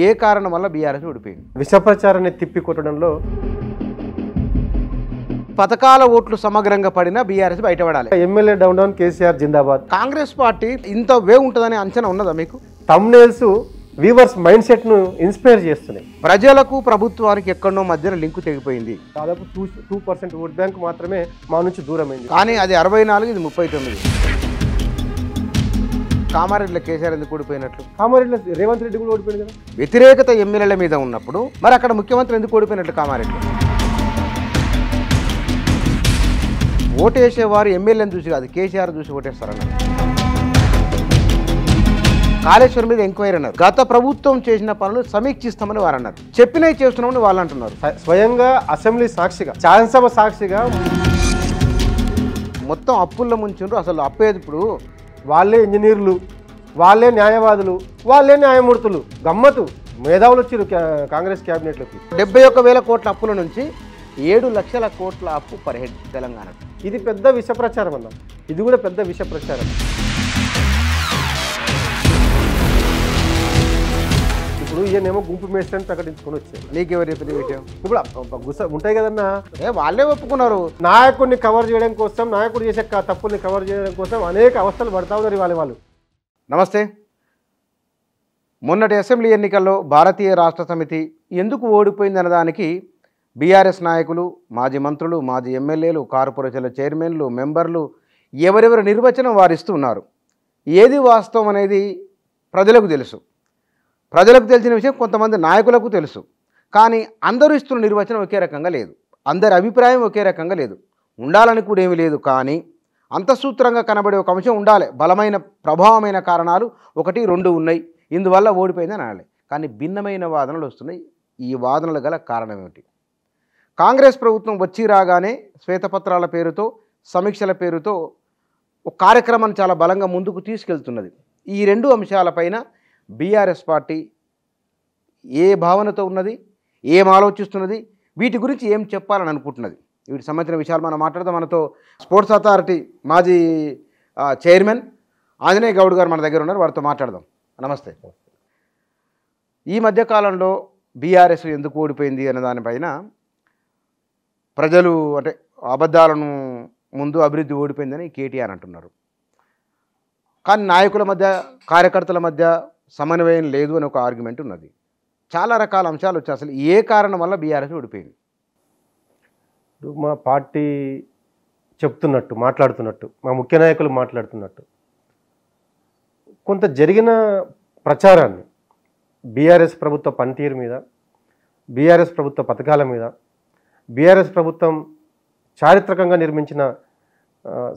ఏ కారణం వల్ల బీఆర్ఎస్ ఓడిపోయింది? విష ప్రచారాన్ని తిప్పికొట్టడంలో పథకాల ఓట్లు సమగ్రంగా పడినా బీఆర్ఎస్ బయటపడాలి. ఎమ్మెల్యే డౌన్ డౌన్ కేసీఆర్ జిందాబాద్. కాంగ్రెస్ పార్టీ ఇంత వే ఉంటుందనే అంచనా ఉన్నదా మీకు? థంబ్నెయిల్స్ వీవర్స్ మైండ్ సెట్ ను ఇన్స్పైర్ చేస్తున్నాయి. ప్రజలకు ప్రభుత్వానికి ఎక్కడో మధ్యన లింకు తెగిపోయింది. దాదాపు 2% ఓట్ బ్యాంక్ మాత్రమే మా నుంచి దూరమైంది. కానీ అది 64, ఇది 39. కామారెడ్డిలో కేసీఆర్ ఎందుకు ఓడిపోయినట్లు? కామారెడ్డిలో రేవంత్ రెడ్డి కూడా ఓడిపోయింది కదా. వ్యతిరేకత ఎమ్మెల్యేల మీద ఉన్నప్పుడు మరి అక్కడ ముఖ్యమంత్రి ఎందుకు ఓడిపోయినట్లు కామారెడ్డిలో? ఓటేసేవారు ఎమ్మెల్యేని చూసి కాదు, కేసీఆర్ చూసి ఓటేస్తారన్నారు. కాళేశ్వరం మీద ఎంక్వైరీ అన్నారు. గత ప్రభుత్వం చేసిన పనులు సమీక్షిస్తామని వారు అన్నారు. చెప్పినవి చేస్తున్నామని వాళ్ళు అంటున్నారు. స్వయంగా అసెంబ్లీ సాక్షిగా, శాసనసభ సాక్షిగా మొత్తం అప్పుల్లో ముంచుండ్రు. అసలు అప్పేది ఇప్పుడు వాళ్ళే ఇంజనీర్లు, వాళ్ళే న్యాయవాదులు, వాళ్ళే న్యాయమూర్తులు. గమ్మతు మేధావులు వచ్చారు కాంగ్రెస్ క్యాబినెట్లోకి. 71,000 కోట్ల అప్పుల నుంచి 7 లక్షల కోట్ల అప్పు పర్ హెడ్ తెలంగాణ. ఇది పెద్ద విష ప్రచారం అన్నాం. ఇది కూడా పెద్ద విష ప్రచారం. ఇప్పుడు ఈయనేమో గుంపు మేస్త్రిని ప్రకటించుకొని వచ్చారు. నీకెవరు చెప్పిన విషయం? ఇప్పుడు ఉంటాయి కదన్నా, వాళ్ళే ఒప్పుకున్నారు. నాయకుడిని కవర్ చేయడం కోసం, నాయకుడు చేసే తప్పుల్ని కవర్ చేయడం కోసం అనేక అవస్థలు పడతా ఉన్నారు వాళ్ళు. నమస్తే. మొన్నటి అసెంబ్లీ ఎన్నికల్లో భారతీయ రాష్ట్ర సమితి ఎందుకు ఓడిపోయింది అన్నదానికి బీఆర్ఎస్ నాయకులు, మాజీ మంత్రులు, మాజీ ఎమ్మెల్యేలు, కార్పొరేషన్ల చైర్మన్లు, మెంబర్లు ఎవరెవరి నిర్వచనం వారిస్తూ ఉన్నారు. ఏది వాస్తవం అనేది ప్రజలకు తెలుసు. ప్రజలకు తెలిసిన విషయం కొంతమంది నాయకులకు తెలుసు. కానీ అందరూ ఇస్తున్న నిర్వచనం ఒకే రకంగా లేదు. అందరి అభిప్రాయం ఒకే రకంగా లేదు. ఉండాలని కూడా ఏమీ లేదు. కానీ అంతఃసూత్రంగా కనబడే ఒక అంశం ఉండాలి. బలమైన ప్రభావమైన కారణాలు 1, 2 ఉన్నాయి. ఇందువల్ల ఓడిపోయిందని అనాలి. కానీ భిన్నమైన వాదనలు వస్తున్నాయి. ఈ వాదనలు గల కారణం ఏమిటి? కాంగ్రెస్ ప్రభుత్వం వచ్చి రాగానే శ్వేతపత్రాల పేరుతో, సమీక్షల పేరుతో ఒక కార్యక్రమాన్ని చాలా బలంగా ముందుకు తీసుకెళ్తున్నది. ఈ 2 అంశాలపైన బీఆర్ఎస్ పార్టీ ఏ భావనతో ఉన్నది, ఏం ఆలోచిస్తున్నది, వీటి గురించి ఏం చెప్పాలని అనుకుంటున్నది, వీటికి సంబంధించిన విషయాలు మనం మాట్లాడదాం. మనతో స్పోర్ట్స్ అథారిటీ మాజీ చైర్మన్ ఆంజనేయ గౌడ్ గారు మన దగ్గర ఉన్నారు. వారితో మాట్లాడదాం. నమస్తే. ఈ మధ్యకాలంలో బీఆర్ఎస్ ఎందుకు ఓడిపోయింది అనే దానిపైన ప్రజలు అంటే అబద్ధాలను ముందు అభివృద్ధి ఓడిపోయిందని కేటీఆర్ అంటున్నారు. కానీ నాయకుల మధ్య, కార్యకర్తల మధ్య సమన్వయం లేదు అని ఒక ఆర్గ్యుమెంట్ ఉన్నది. చాలా రకాల అంశాలు వచ్చాయి. అసలు ఏ కారణం వల్ల బీఆర్ఎస్ ఓడిపోయింది? మా పార్టీ చెప్తున్నట్టు, మాట్లాడుతున్నట్టు, మా ముఖ్య నాయకులు మాట్లాడుతున్నట్టు కొంత జరిగిన ప్రచారాన్ని బీఆర్ఎస్ ప్రభుత్వ పనితీరు మీద, బీఆర్ఎస్ ప్రభుత్వ పథకాల మీద, బీఆర్ఎస్ ప్రభుత్వం చారిత్రకంగా నిర్మించిన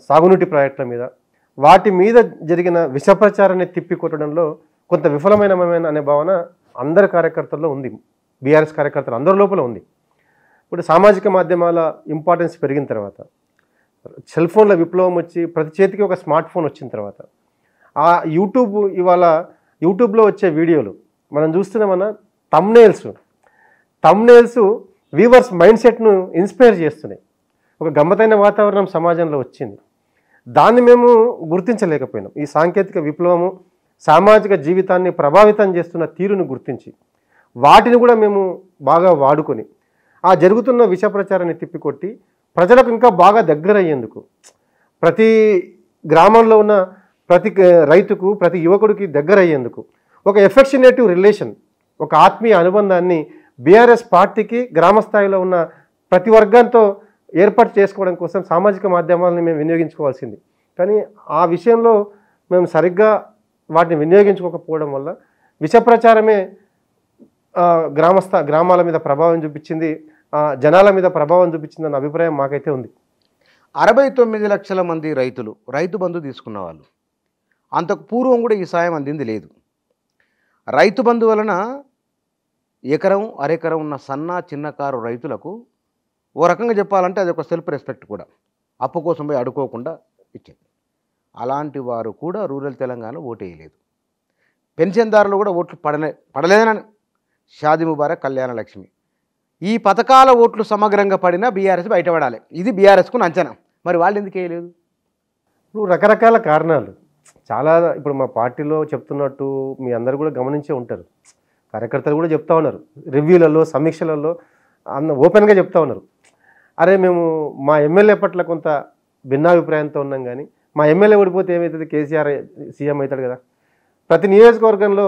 సాగునీటి ప్రాజెక్టుల మీద, వాటి మీద జరిగిన విష ప్రచారాన్ని తిప్పికొట్టడంలో కొంత విఫలమైన అనే భావన అందరి కార్యకర్తల్లో ఉంది. బీఆర్ఎస్ కార్యకర్తలు అందరి లోపల ఉంది. ఇప్పుడు సామాజిక మాధ్యమాల ఇంపార్టెన్స్ పెరిగిన తర్వాత, సెల్ ఫోన్ల విప్లవం వచ్చి ప్రతి చేతికి ఒక స్మార్ట్ ఫోన్ వచ్చిన తర్వాత, ఆ ఇవాళ యూట్యూబ్లో వచ్చే వీడియోలు మనం చూస్తున్నామన్నా, థంబ్నెయిల్స్ వీవర్స్ మైండ్ సెట్ను ఇన్స్పైర్ చేస్తున్నాయి. ఒక గమ్మతైన వాతావరణం సమాజంలో వచ్చింది. దాన్ని మేము గుర్తించలేకపోయినాం. ఈ సాంకేతిక విప్లవము సామాజిక జీవితాన్ని ప్రభావితం చేస్తున్న తీరును గుర్తించి వాటిని కూడా మేము బాగా వాడుకొని ఆ జరుగుతున్న విష ప్రచారాన్ని తిప్పికొట్టి ప్రజలకు ఇంకా బాగా దగ్గర అయ్యేందుకు, ప్రతి గ్రామంలో ఉన్న ప్రతి రైతుకు, ప్రతి యువకుడికి దగ్గర అయ్యేందుకు ఒక ఎఫెక్షనేటివ్ రిలేషన్, ఒక ఆత్మీయ అనుబంధాన్ని బీఆర్ఎస్ పార్టీకి గ్రామ స్థాయిలో ఉన్న ప్రతి వర్గంతో ఏర్పాటు చేసుకోవడం కోసం సామాజిక మాధ్యమాలని మేము వినియోగించుకోవాల్సింది. కానీ ఆ విషయంలో మేము సరిగ్గా వాటిని వినియోగించుకోకపోవడం వల్ల విష ప్రచారమే గ్రామాల మీద ప్రభావం చూపించింది, జనాల మీద ప్రభావం చూపించింది అన్న అభిప్రాయం మాకైతే ఉంది. 69 లక్షల మంది రైతులు రైతు బంధు తీసుకున్న వాళ్ళు, అంతకు పూర్వం కూడా ఈ సాయం అందింది లేదు. రైతు బంధు వలన ఎకరం, అరెకరం ఉన్న సన్న చిన్నకారు రైతులకు ఓ రకంగా చెప్పాలంటే అది ఒక సెల్ఫ్ రెస్పెక్ట్ కూడా. అప్పు కోసం పోయి అడుకోకుండా ఇచ్చేది. అలాంటి వారు కూడా రూరల్ తెలంగాణ ఓటు వేయలేదు. పెన్షన్దారులు కూడా ఓట్లు పడలేదని షాదీ ముబారక్, కళ్యాణ లక్ష్మి, ఈ పథకాల ఓట్లు సమగ్రంగా పడినా బీఆర్ఎస్ బయటపడాలి. ఇది బీఆర్ఎస్కు అంచనా. మరి వాళ్ళు ఎందుకు వేయలేదు? ఇప్పుడు రకరకాల కారణాలు చాలా. ఇప్పుడు మా పార్టీలో చెప్తున్నట్టు మీ అందరు కూడా గమనించే ఉంటారు. కార్యకర్తలు కూడా చెప్తా ఉన్నారు, రివ్యూలలో సమీక్షలలో ఓపెన్గా చెప్తా ఉన్నారు, అరే మేము మా ఎమ్మెల్యే పట్ల కొంత భిన్నాభిప్రాయంతో ఉన్నాం, కానీ మా ఎమ్మెల్యే ఓడిపోతే ఏమవుతుంది, కేసీఆర్ సీఎం అవుతాడు కదా. ప్రతి నియోజకవర్గంలో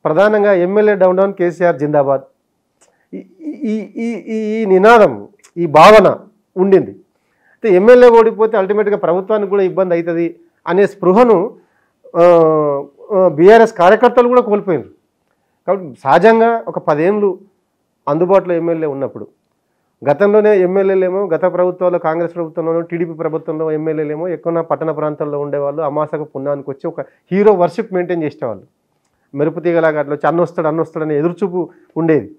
ప్రధానంగా ఎమ్మెల్యే డౌన్ కేసీఆర్ జిందాబాద్ ఈ ఈ ఈ నినాదం, ఈ భావన ఉండింది. అయితే ఎమ్మెల్యే ఓడిపోతే అల్టిమేట్గా ప్రభుత్వానికి కూడా ఇబ్బంది అవుతుంది అనే స్పృహను బీఆర్ఎస్ కార్యకర్తలు కూడా కోల్పోయినారు. కాబట్టి సహజంగా ఒక 10 ఏళ్ళు అందుబాటులో ఎమ్మెల్యే ఉన్నప్పుడు, గతంలోనే ఎమ్మెల్యేలేమో గత ప్రభుత్వాల్లో కాంగ్రెస్ ప్రభుత్వంలోనూ టీడీపీ ప్రభుత్వంలో ఎమ్మెల్యేలేమో ఎక్కువ పట్టణ ప్రాంతాల్లో ఉండేవాళ్ళు, అమాసకు పుణ్యానికి వచ్చి ఒక హీరో వర్షిప్ మెయింటైన్ చేసేవాళ్ళు. మెరుపు తీగలాగా అట్లా వచ్చి అన్నొస్తాడని ఎదురుచూపు ఉండేది.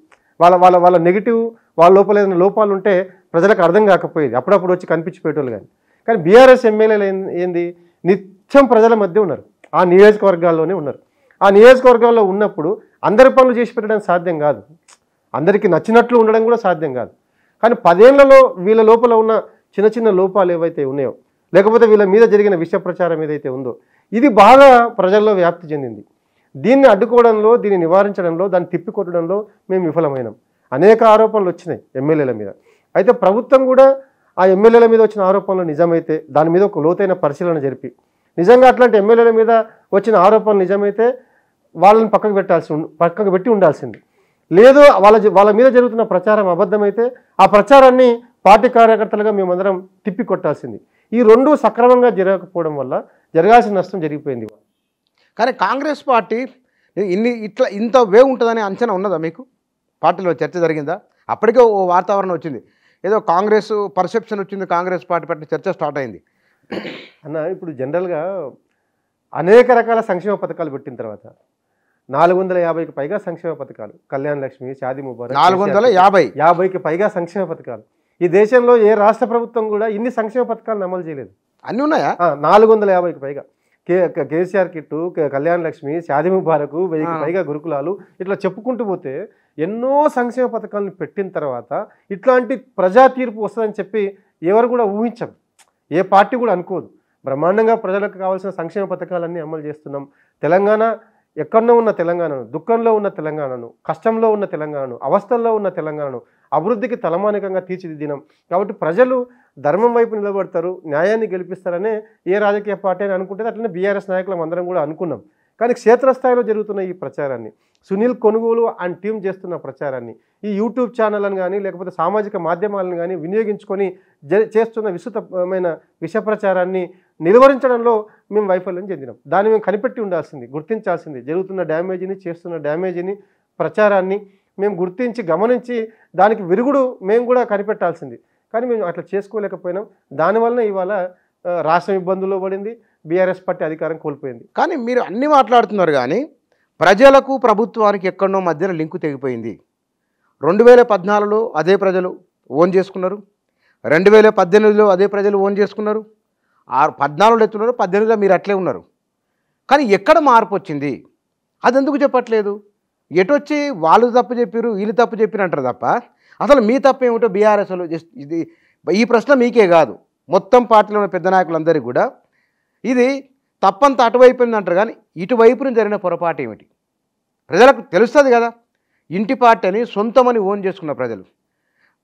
వాళ్ళ నెగిటివ్, వాళ్ళ లోపల ఏదైనా లోపాలు ఉంటే ప్రజలకు అర్థం కాకపోయేది, అప్పుడప్పుడు వచ్చి కనిపించిపోయేటోళ్ళు. కానీ బీఆర్ఎస్ ఎమ్మెల్యేలు ఏంది, నిత్యం ప్రజల మధ్య ఉన్నారు, ఆ నియోజకవర్గాల్లోనే ఉన్నారు. ఆ నియోజకవర్గాల్లో ఉన్నప్పుడు అందరి పనులు చేసి పెట్టడం సాధ్యం కాదు, అందరికీ నచ్చినట్లు ఉండడం కూడా సాధ్యం కాదు. కానీ 10 ఏళ్లలో వీళ్ళ లోపల ఉన్న చిన్న చిన్న లోపాలు ఏవైతే ఉన్నాయో, లేకపోతే వీళ్ళ మీద జరిగిన విష ప్రచారం ఏదైతే ఉందో, ఇది బాగా ప్రజల్లో వ్యాప్తి చెందింది. దీన్ని అడ్డుకోవడంలో, దీన్ని నివారించడంలో, దాన్ని తిప్పికొట్టడంలో మేము విఫలమైనాం. అనేక ఆరోపణలు వచ్చినాయి ఎమ్మెల్యేల మీద. అయితే ప్రభుత్వం కూడా ఆ ఎమ్మెల్యేల మీద వచ్చిన ఆరోపణలు నిజమైతే దాని మీద ఒక లోతైన పరిశీలన జరిపి, నిజంగా అట్లాంటి ఎమ్మెల్యేల మీద వచ్చిన ఆరోపణలు నిజమైతే వాళ్ళని పక్కకు పెట్టి ఉండాల్సింది. లేదు వాళ్ళ మీద జరుగుతున్న ప్రచారం అబద్ధమైతే ఆ ప్రచారాన్ని పార్టీ కార్యకర్తలుగా మేమందరం తిప్పి కొట్టాల్సింది. ఈ రెండు సక్రమంగా జరగకపోవడం వల్ల జరగాల్సిన నష్టం జరిగిపోయింది. కానీ కాంగ్రెస్ పార్టీ ఇంత వే ఉంటుందని అంచనా ఉన్నదా మీకు? పార్టీలో చర్చ జరిగిందా? అప్పటికే ఓ వాతావరణం వచ్చింది, ఏదో కాంగ్రెస్ పర్సెప్షన్ వచ్చింది, కాంగ్రెస్ పార్టీ పట్ల చర్చ స్టార్ట్ అయింది అన్న. ఇప్పుడు జనరల్గా అనేక రకాల సంక్షేమ పథకాలు పెట్టిన తర్వాత 450కి పైగా సంక్షేమ పథకాలు, కళ్యాణ్ లక్ష్మి, షాదీ ముబారక్, 450కి పైగా సంక్షేమ పథకాలు. ఈ దేశంలో ఏ రాష్ట్ర ప్రభుత్వం కూడా ఇన్ని సంక్షేమ పథకాలను అమలు చేయలేదు. అన్నీ ఉన్నాయా? 450కి పైగా. కేసీఆర్ కిట్టు, కళ్యాణ్ లక్ష్మి, షాదీ ముబారక్, 1000కి పైగా గురుకులాలు, ఇట్లా చెప్పుకుంటూ పోతే ఎన్నో సంక్షేమ పథకాలను పెట్టిన తర్వాత ఇట్లాంటి ప్రజా తీర్పు వస్తుందని చెప్పి ఎవరు కూడా ఊహించరు, ఏ పార్టీ కూడా అనుకోదు. బ్రహ్మాండంగా ప్రజలకు కావాల్సిన సంక్షేమ పథకాలన్నీ అమలు చేస్తున్నాం. తెలంగాణ ఎక్కడో ఉన్న తెలంగాణను, దుఃఖంలో ఉన్న తెలంగాణను, కష్టంలో ఉన్న తెలంగాణను, అవస్థల్లో ఉన్న తెలంగాణను అభివృద్ధికి తలమానికంగా తీర్చిదిద్దినాం. కాబట్టి ప్రజలు ధర్మం వైపు నిలబడతారు, న్యాయాన్ని గెలిపిస్తారనే ఏ రాజకీయ పార్టీ అని అనుకుంటే అట్లనే బీఆర్ఎస్ నాయకులం అందరం కూడా అనుకున్నాం. కానీ క్షేత్రస్థాయిలో జరుగుతున్న ఈ ప్రచారాన్ని, సునీల్ కొనుగోలు అండ్ టీం చేస్తున్న ప్రచారాన్ని, ఈ యూట్యూబ్ ఛానళ్ళను కానీ లేకపోతే సామాజిక మాధ్యమాలను కానీ వినియోగించుకొని చేస్తున్న విస్తృతమైన విష ప్రచారాన్ని నిలువరించడంలో మేము వైఫల్యం చెందినాం. దాన్ని మేము కనిపెట్టి ఉండాల్సింది, గుర్తించాల్సింది. జరుగుతున్న డ్యామేజీని, చేస్తున్న డ్యామేజీని, ప్రచారాన్ని మేము గుర్తించి గమనించి దానికి విరుగుడు మేము కూడా కనిపెట్టాల్సింది. కానీ మేము అట్లా చేసుకోలేకపోయినాం. దానివల్ల ఇవాళ రాష్ట్రం ఇబ్బందుల్లో పడింది, బీఆర్ఎస్ పార్టీ అధికారం కోల్పోయింది. కానీ మీరు అన్నీ మాట్లాడుతున్నారు, కానీ ప్రజలకు ప్రభుత్వానికి ఎక్కడో మధ్యన లింకు తెగిపోయింది. 2014లో అదే ప్రజలు ఓన్ చేసుకున్నారు, 2018లో అదే ప్రజలు ఓన్ చేసుకున్నారు, 14లో ఎత్తున్నారు, 18లో మీరు అట్లే ఉన్నారు. కానీ ఎక్కడ మార్పు వచ్చింది? అది ఎందుకు చెప్పట్లేదు? ఎటొచ్చి వాళ్ళు తప్పు చెప్పారు, వీళ్ళు తప్పు చెప్పిన అంటారు తప్ప అసలు మీ తప్పు ఏమిటో బీఆర్ఎస్లో ఇది ఈ ప్రశ్న మీకే కాదు, మొత్తం పార్టీలో ఉన్న పెద్ద నాయకులందరికీ కూడా ఇది తప్పంత అటువైపోయింది అంటారు. కానీ ఇటువైపున జరిగిన పొరపాటు ఏమిటి ప్రజలకు తెలుస్తుంది కదా. ఇంటి పార్టీ అని సొంతమని ఓన్ చేసుకున్న ప్రజలు,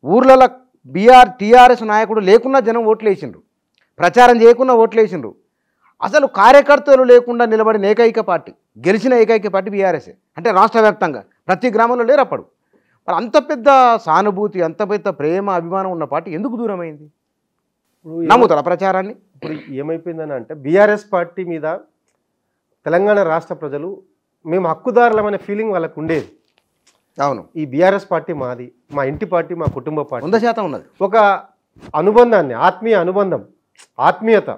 ఊర్లలో టీఆర్ఎస్ నాయకుడు లేకున్నా జనం ఓట్లు వేసిండ్రు, ప్రచారం చేయకుండా ఓట్లు వేసిండ్రు. అసలు కార్యకర్తలు లేకుండా నిలబడిన ఏకైక పార్టీ, గెలిచిన ఏకైక పార్టీ బీఆర్ఎస్ఏ. అంటే రాష్ట్ర వ్యాప్తంగా ప్రతి గ్రామంలో లేరు అప్పుడు. మరి అంత పెద్ద సానుభూతి, అంత పెద్ద ప్రేమ, అభిమానం ఉన్న పార్టీ ఎందుకు దూరమైంది? నమ్ముతారా ప్రచారాన్ని? ఇప్పుడు ఏమైపోయిందని అంటే బీఆర్ఎస్ పార్టీ మీద తెలంగాణ రాష్ట్ర ప్రజలు మేము హక్కుదారులమనే ఫీలింగ్ వాళ్ళకు ఉండేది. అవును, ఈ బీఆర్ఎస్ పార్టీ మాది, మా ఇంటి పార్టీ, మా కుటుంబ పార్టీ 100% ఉన్నది. ఒక అనుబంధాన్ని, ఆత్మీయ అనుబంధం, ఆత్మీయత,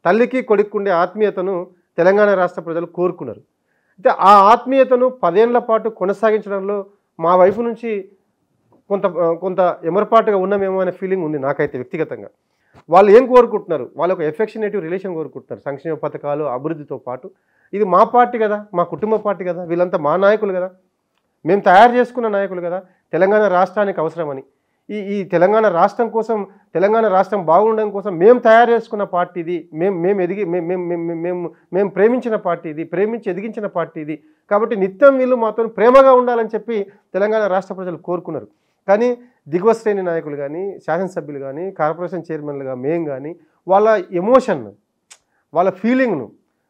తల్లికి కొడుకుండే ఆత్మీయతను తెలంగాణ రాష్ట్ర ప్రజలు కోరుకున్నారు. అయితే ఆ ఆత్మీయతను 10 ఏళ్ల పాటు కొనసాగించడంలో మా వైపు నుంచి కొంత ఎమరపాటుగా ఉన్నామేమో అనే ఫీలింగ్ ఉంది నాకైతే వ్యక్తిగతంగా. వాళ్ళు ఏం కోరుకుంటున్నారు? వాళ్ళు ఒక ఎఫెక్షనేటివ్ రిలేషన్ కోరుకుంటున్నారు. సంక్షేమ పథకాలు, అభివృద్ధితో పాటు ఇది మా పార్టీ కదా, మా కుటుంబ పార్టీ కదా, వీళ్ళంతా మా నాయకులు కదా, మేము తయారు చేసుకున్న నాయకులు కదా, తెలంగాణ రాష్ట్రానికి అవసరమని ఈ తెలంగాణ రాష్ట్రం కోసం, తెలంగాణ రాష్ట్రం బాగుండడం కోసం మేము తయారు చేసుకున్న పార్టీ ఇది, మేము ప్రేమించిన పార్టీ ఇది, ప్రేమించి ఎదిగించిన పార్టీ ఇది, కాబట్టి నిత్యం వీళ్ళు మాతో ప్రేమగా ఉండాలని చెప్పి తెలంగాణ రాష్ట్ర ప్రజలు కోరుకున్నారు. కానీ దిగువ శ్రేణి నాయకులు కానీ, శాసనసభ్యులు కానీ, కార్పొరేషన్ చైర్మన్లుగా మేము కానీ వాళ్ళ ఎమోషన్ను, వాళ్ళ ఫీలింగ్ను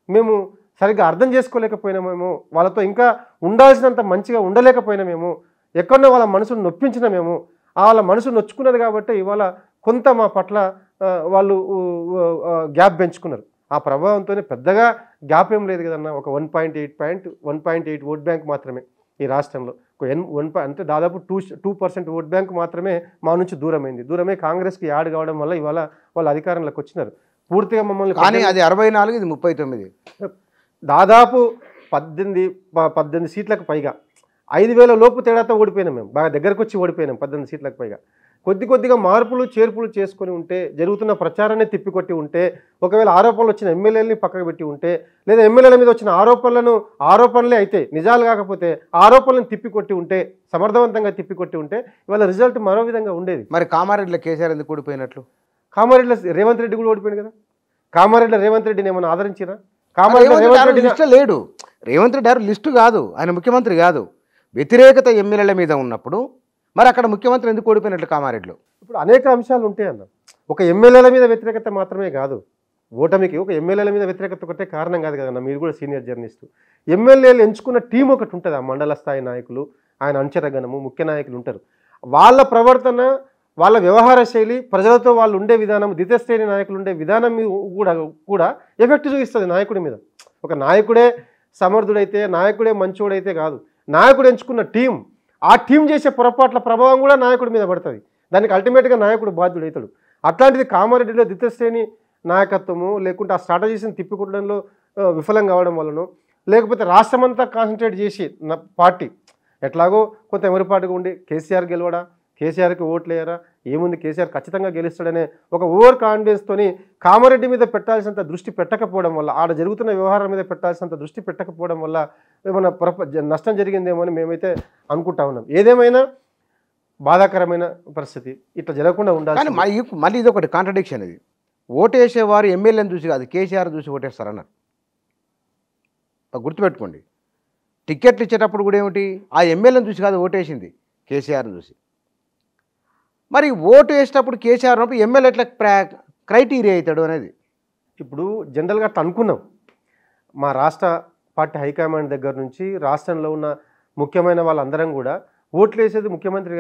మేము సరిగ్గా అర్థం చేసుకోలేకపోయినామేమో, వాళ్ళతో ఇంకా ఉండాల్సినంత మంచిగా ఉండలేకపోయినామేమో, ఎక్కడో వాళ్ళ మనసును నొప్పించినామేమో, వాళ్ళ మనసు నొచ్చుకున్నది కాబట్టి ఇవాళ కొంత మా పట్ల వాళ్ళు గ్యాప్ పెంచుకున్నారు. ఆ ప్రభావంతోనే పెద్దగా గ్యాప్ ఏం లేదు కదన్నా, ఒక 1.8 ఓట్ బ్యాంక్ మాత్రమే ఈ రాష్ట్రంలో, అంటే దాదాపు 2% ఓట్ బ్యాంక్ మాత్రమే మా నుంచి దూరమే కాంగ్రెస్కి యాడ్ కావడం వల్ల ఇవాళ వాళ్ళు అధికారంలోకి వచ్చినారు. పూర్తిగా మమ్మల్ని, కానీ అది 64, ఇది 39, దాదాపు 18 సీట్లకు పైగా 5,000 లోపు తేడాతో ఓడిపోయినాం. మేము బాగా దగ్గరకు వచ్చి ఓడిపోయినాం. 18 సీట్లకు పైగా కొద్దిగా మార్పులు చేర్పులు చేసుకొని ఉంటే, జరుగుతున్న ప్రచారాన్ని తిప్పికొట్టి ఉంటే, ఒకవేళ ఆరోపణలు వచ్చిన ఎమ్మెల్యేలని పక్కకు పెట్టి ఉంటే, లేదా ఎమ్మెల్యేల మీద వచ్చిన ఆరోపణలే అయితే నిజాలు కాకపోతే ఆరోపణలను తిప్పికొట్టి ఉంటే, సమర్థవంతంగా తిప్పికొట్టి ఉంటే ఇవాళ రిజల్ట్ మరో విధంగా ఉండేది. మరి కామారెడ్డిలో కేసీఆర్ ఎందుకు ఓడిపోయినట్లు? కామారెడ్డిలో రేవంత్ రెడ్డి కూడా ఓడిపోయింది కదా. కామారెడ్డిలో రేవంత్ రెడ్డిని ఏమైనా ఆదరించినా? లిస్టు లేడు. రేవంత్ రెడ్డి గారు లిస్టు కాదు, ఆయన ముఖ్యమంత్రి కాదు. వ్యతిరేకత ఎమ్మెల్యేల మీద ఉన్నప్పుడు మరి అక్కడ ముఖ్యమంత్రి ఎందుకు ఓడిపోయినట్లు కామారెడ్డిలో? ఇప్పుడు అనేక అంశాలు ఉంటాయన్న. ఒక ఎమ్మెల్యేల మీద వ్యతిరేకత మాత్రమే కాదు ఓటమికి, ఒక ఎమ్మెల్యేల మీద వ్యతిరేకత ఒకటే కారణం కాదు కదన్న. మీరు కూడా సీనియర్ జర్నలిస్టు. ఎమ్మెల్యేలు ఎంచుకున్న టీం ఒకటి ఉంటుంది, ఆ మండల స్థాయి నాయకులు, ఆయన అంచెరగణము, ముఖ్య నాయకులు ఉంటారు. వాళ్ళ ప్రవర్తన, వాళ్ళ వ్యవహార శైలి, ప్రజలతో వాళ్ళు ఉండే విధానం, ద్వితీయ శ్రేణి నాయకులు ఉండే విధానం కూడా ఎఫెక్ట్ చూపిస్తుంది నాయకుడి మీద. ఒక నాయకుడే సమర్థుడైతే, నాయకుడే మంచోడైతే కాదు, నాయకుడు ఎంచుకున్న టీం, ఆ టీం చేసే పొరపాట్ల ప్రభావం కూడా నాయకుడి మీద పడుతుంది. దానికి అల్టిమేట్గా నాయకుడు బాధ్యుడవుతాడు. అట్లాంటిది కామారెడ్డిలో ద్వితీయ శ్రేణి నాయకత్వము, లేకుంటే ఆ స్ట్రాటజీస్ని తిప్పికొట్టడంలో విఫలం కావడం వలన, లేకపోతే రాష్ట్రమంతా కాన్సన్ట్రేట్ చేసి పార్టీ ఎట్లాగో కొంత ఎమరిపాటుగా ఉండి కేసీఆర్ గెలవడా, కేసీఆర్కి ఓట్లు వేయరా, ఏముంది కేసీఆర్ ఖచ్చితంగా గెలుస్తాడనే ఒక ఓవర్ కాన్ఫిడెన్స్తోని కామారెడ్డి మీద పెట్టాల్సినంత దృష్టి పెట్టకపోవడం వల్ల, ఆడ జరుగుతున్న వ్యవహారం మీద పెట్టాల్సినంత దృష్టి పెట్టకపోవడం వల్ల ఏమైనా నష్టం జరిగిందేమో అని మేమైతే అనుకుంటా ఉన్నాం. ఏదేమైనా బాధాకరమైన పరిస్థితి, ఇట్లా జరగకుండా ఉండాలి. కానీ మళ్ళీ ఇది ఒకటి కాంట్రడిక్షన్. ఇది ఓటేసేవారు ఎమ్మెల్యేని చూసి కాదు, కేసీఆర్ చూసి ఓటేస్తారన్నారు. గుర్తుపెట్టుకోండి. టికెట్లు ఇచ్చేటప్పుడు కూడా ఏమిటి, ఆ ఎమ్మెల్యేని చూసి కాదు ఓటేసింది, కేసీఆర్ని చూసి. మరి ఓటు వేసేటప్పుడు కేసీఆర్ ఎమ్మెల్యే ఎట్లా క్రైటీరియా అవుతాడు అనేది ఇప్పుడు జనరల్గా అట్లా అనుకున్నాం. మా రాష్ట్ర పార్టీ హైకమాండ్ దగ్గర నుంచి రాష్ట్రంలో ఉన్న ముఖ్యమైన వాళ్ళందరం కూడా ఓట్లు వేసేది ముఖ్యమంత్రి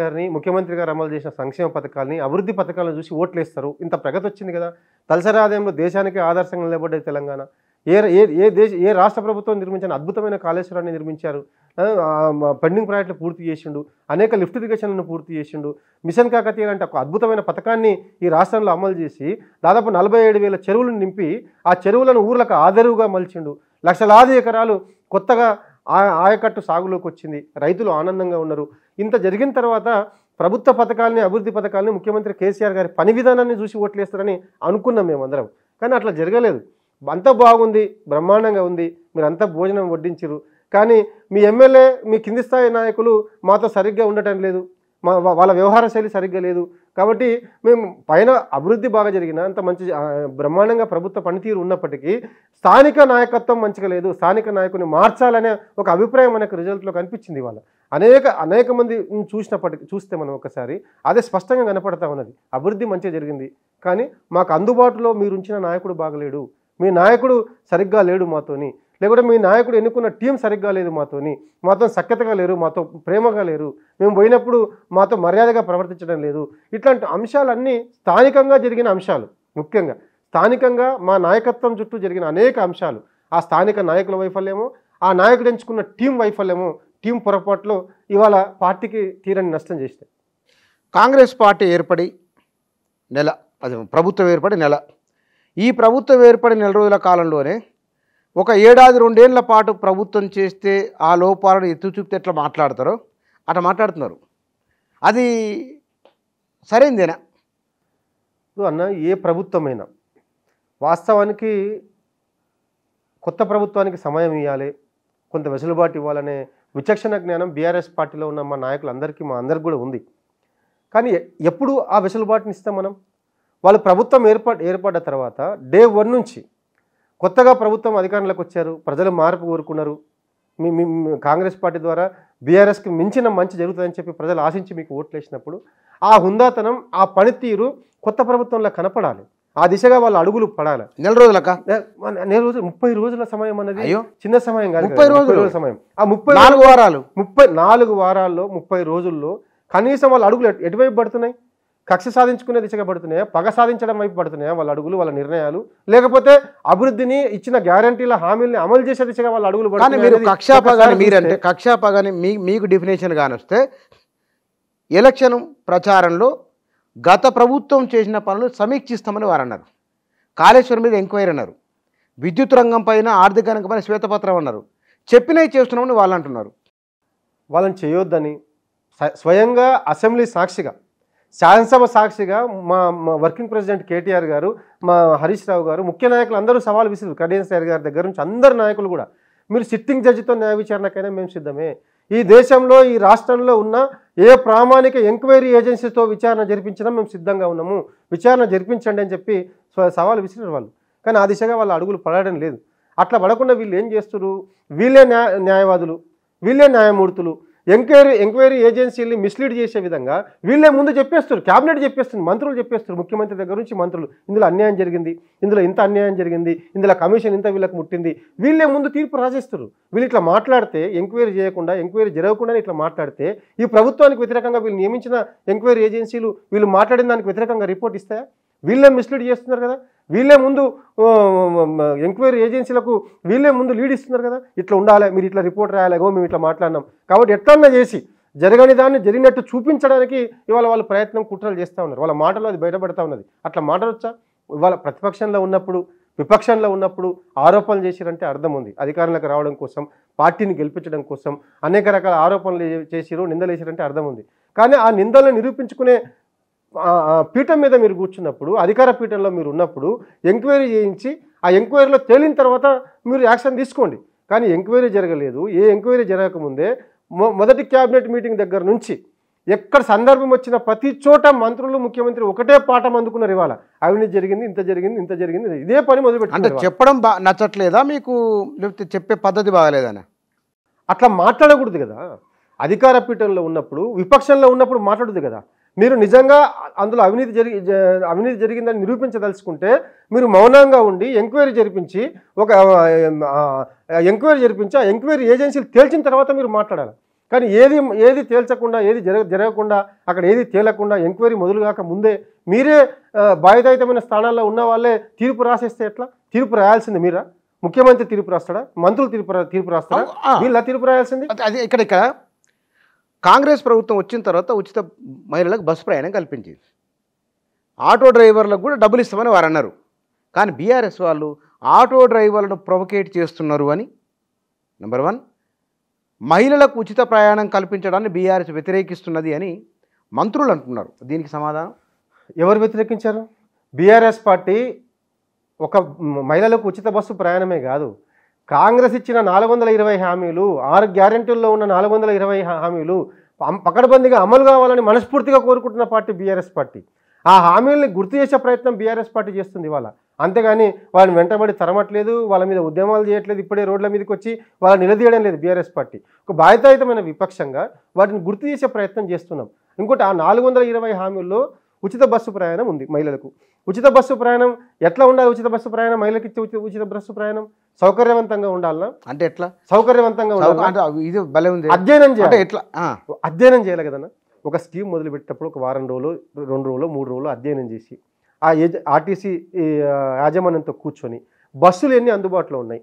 గారు అమలు చేసిన సంక్షేమ పథకాలని, అభివృద్ధి పథకాలను చూసి ఓట్లు వేస్తారు. ఇంత ప్రగతి వచ్చింది కదా, తలసరి ఆదాయంలో దేశానికి ఆదర్శంగా నిలబడ్డది తెలంగాణ. ఏ రాష్ట్ర ప్రభుత్వం నిర్మించిన అద్భుతమైన కాళేశ్వరాన్ని నిర్మించారు, పెండింగ్ ప్రాజెక్టులు పూర్తి చేసిండు, అనేక లిఫ్ట్ ఇరిగేషన్లను పూర్తి చేసిండు, మిషన్ కాకతీయ లాంటి ఒక అద్భుతమైన పథకాన్ని ఈ రాష్ట్రంలో అమలు చేసి దాదాపు 47,000 చెరువులను నింపి ఆ చెరువులను ఊర్లకు ఆదరువుగా మలిచిండు. లక్షలాది ఎకరాలు కొత్తగా ఆయకట్టు సాగులోకి వచ్చింది, రైతులు ఆనందంగా ఉన్నారు. ఇంత జరిగిన తర్వాత ప్రభుత్వ పథకాలని, అభివృద్ధి పథకాలని ముఖ్యమంత్రి కేసీఆర్ గారి పని విధానాన్ని చూసి ఓట్లేస్తారని అనుకున్నాం మేమందరం. కానీ అట్లా జరగలేదు. అంతా బాగుంది, బ్రహ్మాండంగా ఉంది, మీరు అంతా భోజనం వడ్డించరు, కానీ మీ ఎమ్మెల్యే, మీ కింది స్థాయి నాయకులు మాతో సరిగ్గా ఉండటం లేదు, వాళ్ళ వ్యవహార శైలి సరిగ్గా లేదు. కాబట్టి మేము పైన అభివృద్ధి బాగా జరిగిన అంత మంచి బ్రహ్మాండంగా ప్రభుత్వ పనితీరు ఉన్నప్పటికీ స్థానిక నాయకత్వం మంచిగా లేదు, స్థానిక నాయకుని మార్చాలనే ఒక అభిప్రాయం మనకు రిజల్ట్లో కనిపించింది. వాళ్ళ అనేక మంది చూస్తే మనం ఒకసారి అదే స్పష్టంగా కనపడతా ఉన్నది. అభివృద్ధి మంచిగా జరిగింది, కానీ మాకు అందుబాటులో మీరు ఉంచిన నాయకుడు బాగలేడు, మీ నాయకుడు సరిగ్గా లేడు మాతోని, లేకుంటే మీ నాయకుడు ఎన్నుకున్న టీం సరిగ్గా లేదు మాతో సఖ్యతగా లేరు, మాతో ప్రేమగా లేరు, మేము పోయినప్పుడు మాతో మర్యాదగా ప్రవర్తించడం లేదు. ఇట్లాంటి అంశాలన్నీ స్థానికంగా జరిగిన అంశాలు. ముఖ్యంగా స్థానికంగా మా నాయకత్వం చుట్టూ జరిగిన అనేక అంశాలు, ఆ స్థానిక నాయకుల వైఫల్యమో, ఆ నాయకుడు ఎంచుకున్న టీం వైఫల్యమో, టీం పొరపాట్లు ఇవాళ పార్టీకి తీరని నష్టం చేస్తాయి. కాంగ్రెస్ పార్టీ ఏర్పడి నెల, అది ప్రభుత్వం ఏర్పడి నెల, ఈ ప్రభుత్వం ఏర్పడి నెల రోజుల కాలంలోనే ఒక 7-2 ఏళ్ల పాటు ప్రభుత్వం చేస్తే ఆ లోపాలను ఎత్తు చూపితే ఎట్లా మాట్లాడతారో అట్లా మాట్లాడుతున్నారు. అది సరైందేనా? అన్న, ఏ ప్రభుత్వమైనా వాస్తవానికి కొత్త ప్రభుత్వానికి సమయం ఇవ్వాలి, కొంత వెసులుబాటు ఇవ్వాలనే విచక్షణ జ్ఞానం బీఆర్ఎస్ పార్టీలో ఉన్న మా నాయకులందరికీ, మా అందరికి కూడా ఉంది. కానీ ఎప్పుడు ఆ వెసులుబాటుని ఇస్తాం మనం? వాళ్ళు ప్రభుత్వం ఏర్పడ్డ తర్వాత డే 1 నుంచి కొత్తగా ప్రభుత్వం అధికారంలోకి వచ్చారు, ప్రజలు మార్పు కోరుకున్నారు, మీ కాంగ్రెస్ పార్టీ ద్వారా బీఆర్ఎస్కి మించిన మంచి జరుగుతుందని చెప్పి ప్రజలు ఆశించి మీకు ఓట్లు వేసినప్పుడు ఆ హుందాతనం, ఆ పనితీరు కొత్త ప్రభుత్వంలో కనపడాలి. ఆ దిశగా వాళ్ళు అడుగులు పడాలి. నెల రోజులక 30 రోజుల సమయం అన్నది చిన్న సమయం కాదు. 30 రోజుల సమయం. ఆ 34 వారాల్లో 30 రోజుల్లో కనీసం వాళ్ళ అడుగులు ఎటువైపు పడుతున్నాయి? కక్ష సాధించుకునే దిశగా పడుతున్నాయా? పగ సాధించడం వైపు పడుతున్నాయా వాళ్ళ అడుగులు, వాళ్ళ నిర్ణయాలు? లేకపోతే అభివృద్ధిని ఇచ్చిన గ్యారంటీల హామీల్ని అమలు చేసే దిశగా వాళ్ళ అడుగులు మీరంటే కక్షాపగాని మీకు డెఫినేషన్ కానొస్తే ఎలక్షన్ ప్రచారంలో గత ప్రభుత్వం చేసిన పనులు సమీక్షిస్తామని వారు అన్నారు. కాళేశ్వరం మీద ఎంక్వైరీ అన్నారు. విద్యుత్ రంగం పైన ఆర్థిక రంగం పైన శ్వేతపత్రం అన్నారు. చెప్పినవి చేస్తున్నామని వాళ్ళు అంటున్నారు. వాళ్ళని చేయొద్దని స్వయంగా అసెంబ్లీ సాక్షిగా, శాసనసభ సాక్షిగా మా వర్కింగ్ ప్రెసిడెంట్ కేటీఆర్ గారు, మా హరీష్ రావు గారు, ముఖ్య నాయకులు అందరూ సవాల్ విసిరు. కడియం శ్రీ గారి దగ్గర నుంచి అందరు నాయకులు కూడా, మీరు సిట్టింగ్ జడ్జితో న్యాయ విచారణకైనా మేము సిద్ధమే. ఈ దేశంలో, ఈ రాష్ట్రంలో ఉన్న ఏ ప్రామాణిక ఎంక్వైరీ ఏజెన్సీతో విచారణ జరిపించినా మేము సిద్ధంగా ఉన్నాము, విచారణ జరిపించండి అని చెప్పి సవాల్ విసిరారు వాళ్ళు. కానీ ఆ దిశగా వాళ్ళు అడుగులు పడడం లేదు. అట్లా పడకుండా వీళ్ళు ఏం చేస్తారు? వీళ్ళే న్యాయవాదులు, వీళ్ళే న్యాయమూర్తులు, ఎంక్వైరీ ఏజెన్సీని మిస్లీడ్ చేసే విధంగా వీళ్ళే ముందు చెప్పేస్తారు. క్యాబినెట్ చెప్పేస్తుంది, మంత్రులు చెప్పేస్తారు, ముఖ్యమంత్రి దగ్గర నుంచి మంత్రులు, ఇందులో అన్యాయం జరిగింది, ఇందులో ఇంత అన్యాయం జరిగింది, ఇందులో కమిషన్ ఇంత వీళ్ళకి ముట్టింది, వీళ్ళే ముందు తీర్పు రాజేస్తారు. వీళ్ళు ఇట్లా మాట్లాడితే, ఎంక్వైరీ చేయకుండా, ఎంక్వైరీ జరగకుండా ఇట్లా మాట్లాడితే ఈ ప్రభుత్వానికి వ్యతిరేకంగా వీళ్ళు నియమించిన ఎంక్వైరీ ఏజెన్సీలు వీళ్ళు మాట్లాడిన దానికి వ్యతిరేకంగా రిపోర్ట్ ఇస్తాయా? వీళ్ళే మిస్లీడ్ చేస్తున్నారు కదా, వీళ్ళే ముందు ఎంక్వైరీ ఏజెన్సీలకు వీళ్ళే ముందు లీడ్ ఇస్తున్నారు కదా. ఇట్లా ఉండాలి, మీరు ఇట్లా రిపోర్ట్ రాయాలేగో, మేము ఇట్లా మాట్లాడినాం కాబట్టి ఎట్లన్నా చేసి జరగని దాన్ని జరిగినట్టు చూపించడానికి ఇవాళ వాళ్ళు ప్రయత్నం, కుట్రలు చేస్తూ ఉన్నారు. వాళ్ళ మాటలో అది బయటపడతా ఉన్నది. అట్లా మాట్లాడొచ్చా? ఇవాళ ప్రతిపక్షంలో ఉన్నప్పుడు, విపక్షంలో ఉన్నప్పుడు ఆరోపణలు చేసిరంటే అర్థం ఉంది. అధికారంలోకి రావడం కోసం, పార్టీని గెలిపించడం కోసం అనేక రకాల ఆరోపణలు చేసిరు, నిందలు వేసిరంటే అర్థం ఉంది. కానీ ఆ నిందలను నిరూపించుకునే పీఠం మీద మీరు కూర్చున్నప్పుడు, అధికార పీఠంలో మీరు ఉన్నప్పుడు ఎంక్వైరీ చేయించి ఆ ఎంక్వైరీలో తేలిన తర్వాత మీరు యాక్షన్ తీసుకోండి. కానీ ఎంక్వైరీ జరగలేదు. ఏ ఎంక్వైరీ జరగకముందే మొదటి క్యాబినెట్ మీటింగ్ దగ్గర నుంచి ఎక్కడ సందర్భం వచ్చిన ప్రతి చోట మంత్రులు, ముఖ్యమంత్రి ఒకటే పాఠం అందుకున్నారు. ఇవాళ అవినీతి జరిగింది, ఇంత జరిగింది, ఇంత జరిగింది, ఇదే పని మొదలుపెట్టారు. అంటే చెప్పడం నచ్చట్లేదా మీకు, లేకపోతే చెప్పే పద్ధతి బాగాలేదని? అట్లా మాట్లాడకూడదు కదా. అధికార పీఠంలో ఉన్నప్పుడు, విపక్షంలో ఉన్నప్పుడు మాట్లాడదు కదా. మీరు నిజంగా అందులో అవినీతి జరిగిందని నిరూపించదలుచుకుంటే మీరు మౌనంగా ఉండి ఎంక్వైరీ జరిపించి ఆ ఎంక్వైరీ ఏజెన్సీలు తేల్చిన తర్వాత మీరు మాట్లాడాలి. కానీ ఏది తేల్చకుండా, ఏది జరగకుండా, అక్కడ ఏది తేలకుండా, ఎంక్వైరీ మొదలుగాక ముందే మీరే బాధ్యతాయుతమైన స్థానాల్లో ఉన్న వాళ్ళే తీర్పు రాసేస్తే ఎట్లా? తీర్పు రాయాల్సింది మీరా? ముఖ్యమంత్రి తీర్పు రాస్తాడా? మంత్రులు తీర్పు రాస్తాడా? వీళ్ళ తీర్పు రాయాల్సింది. అది ఇక్కడ కాంగ్రెస్ ప్రభుత్వం వచ్చిన తర్వాత ఉచిత మహిళలకు బస్సు ప్రయాణం కల్పించింది. ఆటో డ్రైవర్లకు కూడా డబ్బులు ఇస్తామని వారు అన్నారు. కానీ బీఆర్ఎస్ వాళ్ళు ఆటో డ్రైవర్లను ప్రొవోకేట్ చేస్తున్నారు అని, నెంబర్ 1, మహిళలకు ఉచిత ప్రయాణం కల్పించడాన్ని బీఆర్ఎస్ వ్యతిరేకిస్తున్నది అని మంత్రులు అంటున్నారు. దీనికి సమాధానం ఎవరు వ్యతిరేకించారు? బీఆర్ఎస్ పార్టీ ఒక మహిళలకు ఉచిత బస్సు ప్రయాణమే కాదు, కాంగ్రెస్ ఇచ్చిన 420 హామీలు, 6 గ్యారెంటీల్లో ఉన్న 420 హామీలు పకడ్బందీగా అమలు కావాలని మనస్ఫూర్తిగా కోరుకుంటున్న పార్టీ బీఆర్ఎస్ పార్టీ. ఆ హామీల్ని గుర్తు చేసే ప్రయత్నం బీఆర్ఎస్ పార్టీ చేస్తుంది ఇవాళ. అంతేగాని వాళ్ళని వెంటబడి తరమట్లేదు, వాళ్ళ మీద ఉద్యమాలు చేయట్లేదు, ఇప్పుడే రోడ్ల మీదకి వచ్చి వాళ్ళని నిలదీయడం లేదు బీఆర్ఎస్ పార్టీ. ఒక బాధ్యతాయుతమైన విపక్షంగా వాటిని గుర్తు చేసే ప్రయత్నం చేస్తున్నాం. ఇంకోటి, ఆ 420 హామీల్లో ఉచిత బస్సు ప్రయాణం ఉంది మహిళలకు. ఉచిత బస్సు ప్రయాణం ఎట్లా ఉండాలి? ఉచిత బస్సు ప్రయాణం మహిళలకు ఇచ్చే ఉచిత బస్సు ప్రయాణం సౌకర్యవంతంగా ఉండాలన్నా? అంటే ఎట్లా సౌకర్యవంతంగా ఉండాలి? అధ్యయనం చేయాలి. ఎట్లా అధ్యయనం చేయాలి కదన్నా. ఒక స్కీమ్ మొదలుపెట్టేటప్పుడు ఒక వారం రోజులు, 2 రోజులు, 3 రోజులు అధ్యయనం చేసి ఆ ఆర్టీసీ యాజమాన్యంతో కూర్చొని బస్సులు ఎన్ని అందుబాటులో ఉన్నాయి,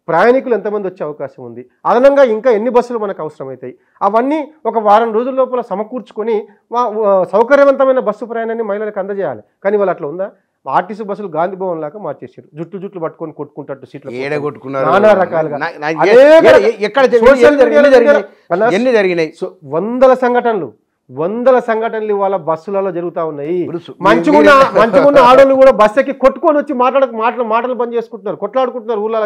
ప్రయాణికులు ఎంతమంది వచ్చే అవకాశం ఉంది, అదనంగా ఇంకా ఎన్ని బస్సులు మనకు అవసరమవుతాయి, అవన్నీ ఒక వారం రోజుల లోపల సమకూర్చుకొని సౌకర్యవంతమైన బస్సు ప్రయాణాన్ని మహిళలకు అందజేయాలి. కానీ వాళ్ళు అట్లా ఉందా? ఆర్టీసీ బస్సులు గాంధీ భవన్ లాగా మార్చేసారు. జుట్లు పట్టుకొని కొట్టుకుంటట్టు సీట్లు నానా రకాలుగా వందల సంఘటనలు వాళ్ళ బస్సులలో జరుగుతూ ఉన్నాయి. మంచిగున్న ఆడోళ్ళు కూడా బస్సు ఎక్కి కొట్టుకొని వచ్చి మాటలు బంద్ చేసుకుంటున్నారు, కొట్లాడుకుంటున్నారు ఊళ్ళ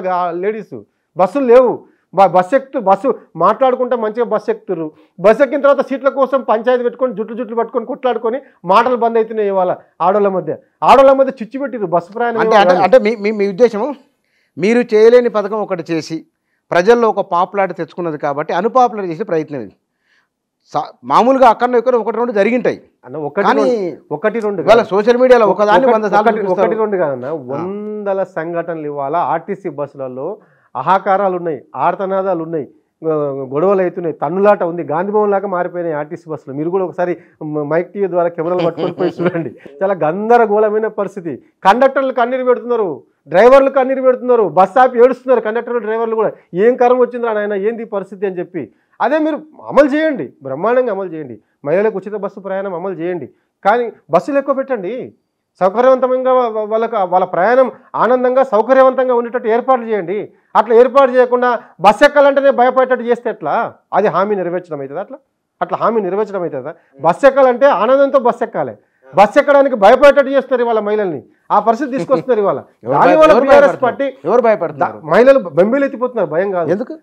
లేడీస్. బస్సులు లేవు, బస్సు మాట్లాడుకుంటే మంచిగా బస్సు ఎక్కుతారు. బస్సు ఎక్కిన తర్వాత సీట్ల కోసం పంచాయతీ పెట్టుకొని జుట్లు పట్టుకొని కొట్లాడుకొని మాటలు బంద్ అవుతున్నాయి. ఇవాళ ఆడోళ్ళ మధ్య చిచ్చు పెట్టిరు బస్సు ప్రయాణం. అంటే మీ ఉద్దేశము మీరు చేయలేని పథకం ఒకటి చేసి ప్రజల్లో ఒక పాపులారిటీ తెచ్చుకున్నది కాబట్టి అన్పాపులర్ చేసే ప్రయత్నం ఇది. మామూలుగా అక్కడ ఇక్కడ ఒకటి రెండు జరిగింటాయి అన్న, ఒకటి రెండు సోషల్ మీడియాలో ఒకదాన్ని 100 సార్లు ఒకటి రెండు కాదన్న, 100 సంఘటనలు ఇవాళ ఆర్టీసీ బస్సులలో అహాకారాలు ఉన్నాయి, ఆర్తనాదాలు ఉన్నాయి, గొడవలు అవుతున్నాయి, తన్నులాట ఉంది, గాంధీభవన్ లాగా మారిపోయినాయి ఆర్టీసీ బస్సులు. మీరు కూడా ఒకసారి మైక్ టీవీ ద్వారా కెమెరాలు పట్టుకొని పోయి చూడండి. చాలా గందరగోళమైన పరిస్థితి. కండక్టర్లు కన్నీరు పెడుతున్నారు, డ్రైవర్లు కన్నీరు పెడుతున్నారు, బస్ ఆపి ఏడుస్తున్నారు కండక్టర్లు డ్రైవర్లు కూడా. ఏం కరం వచ్చిందా నాయన, ఏంది పరిస్థితి అని చెప్పి. అదే మీరు అమలు చేయండి, బ్రహ్మాండంగా అమలు చేయండి. మహిళలకు ఉచిత బస్సు ప్రయాణం అమలు చేయండి. కానీ బస్సులు ఎక్కువ పెట్టండి, సౌకర్యవంతంగా వాళ్ళ ప్రయాణం ఆనందంగా సౌకర్యవంతంగా ఉండేటట్టు ఏర్పాట్లు చేయండి. అట్లా ఏర్పాటు చేయకుండా బస్సు ఎక్కాలంటేనే భయపడేటట్టు చేస్తే ఎట్లా? అది హామీ నెరవేర్చడం అవుతుందా? అట్లా హామీ నెరవేర్చడం అవుతుందా? బస్సు ఎక్కాలంటే ఆనందంతో బస్సు ఎక్కాలి. బస్సు ఎక్కడానికి భయపడేటట్టు చేస్తారు ఇవాళ మహిళల్ని. ఆ పరిస్థితి తీసుకొస్తున్నారు ఇవాళ. బీఆర్ఎస్ పార్టీ ఎవరు భయపడుతున్నారు? మహిళలు బెంబేలు ఎత్తిపోతున్నారు. భయం కాదు. ఎందుకు?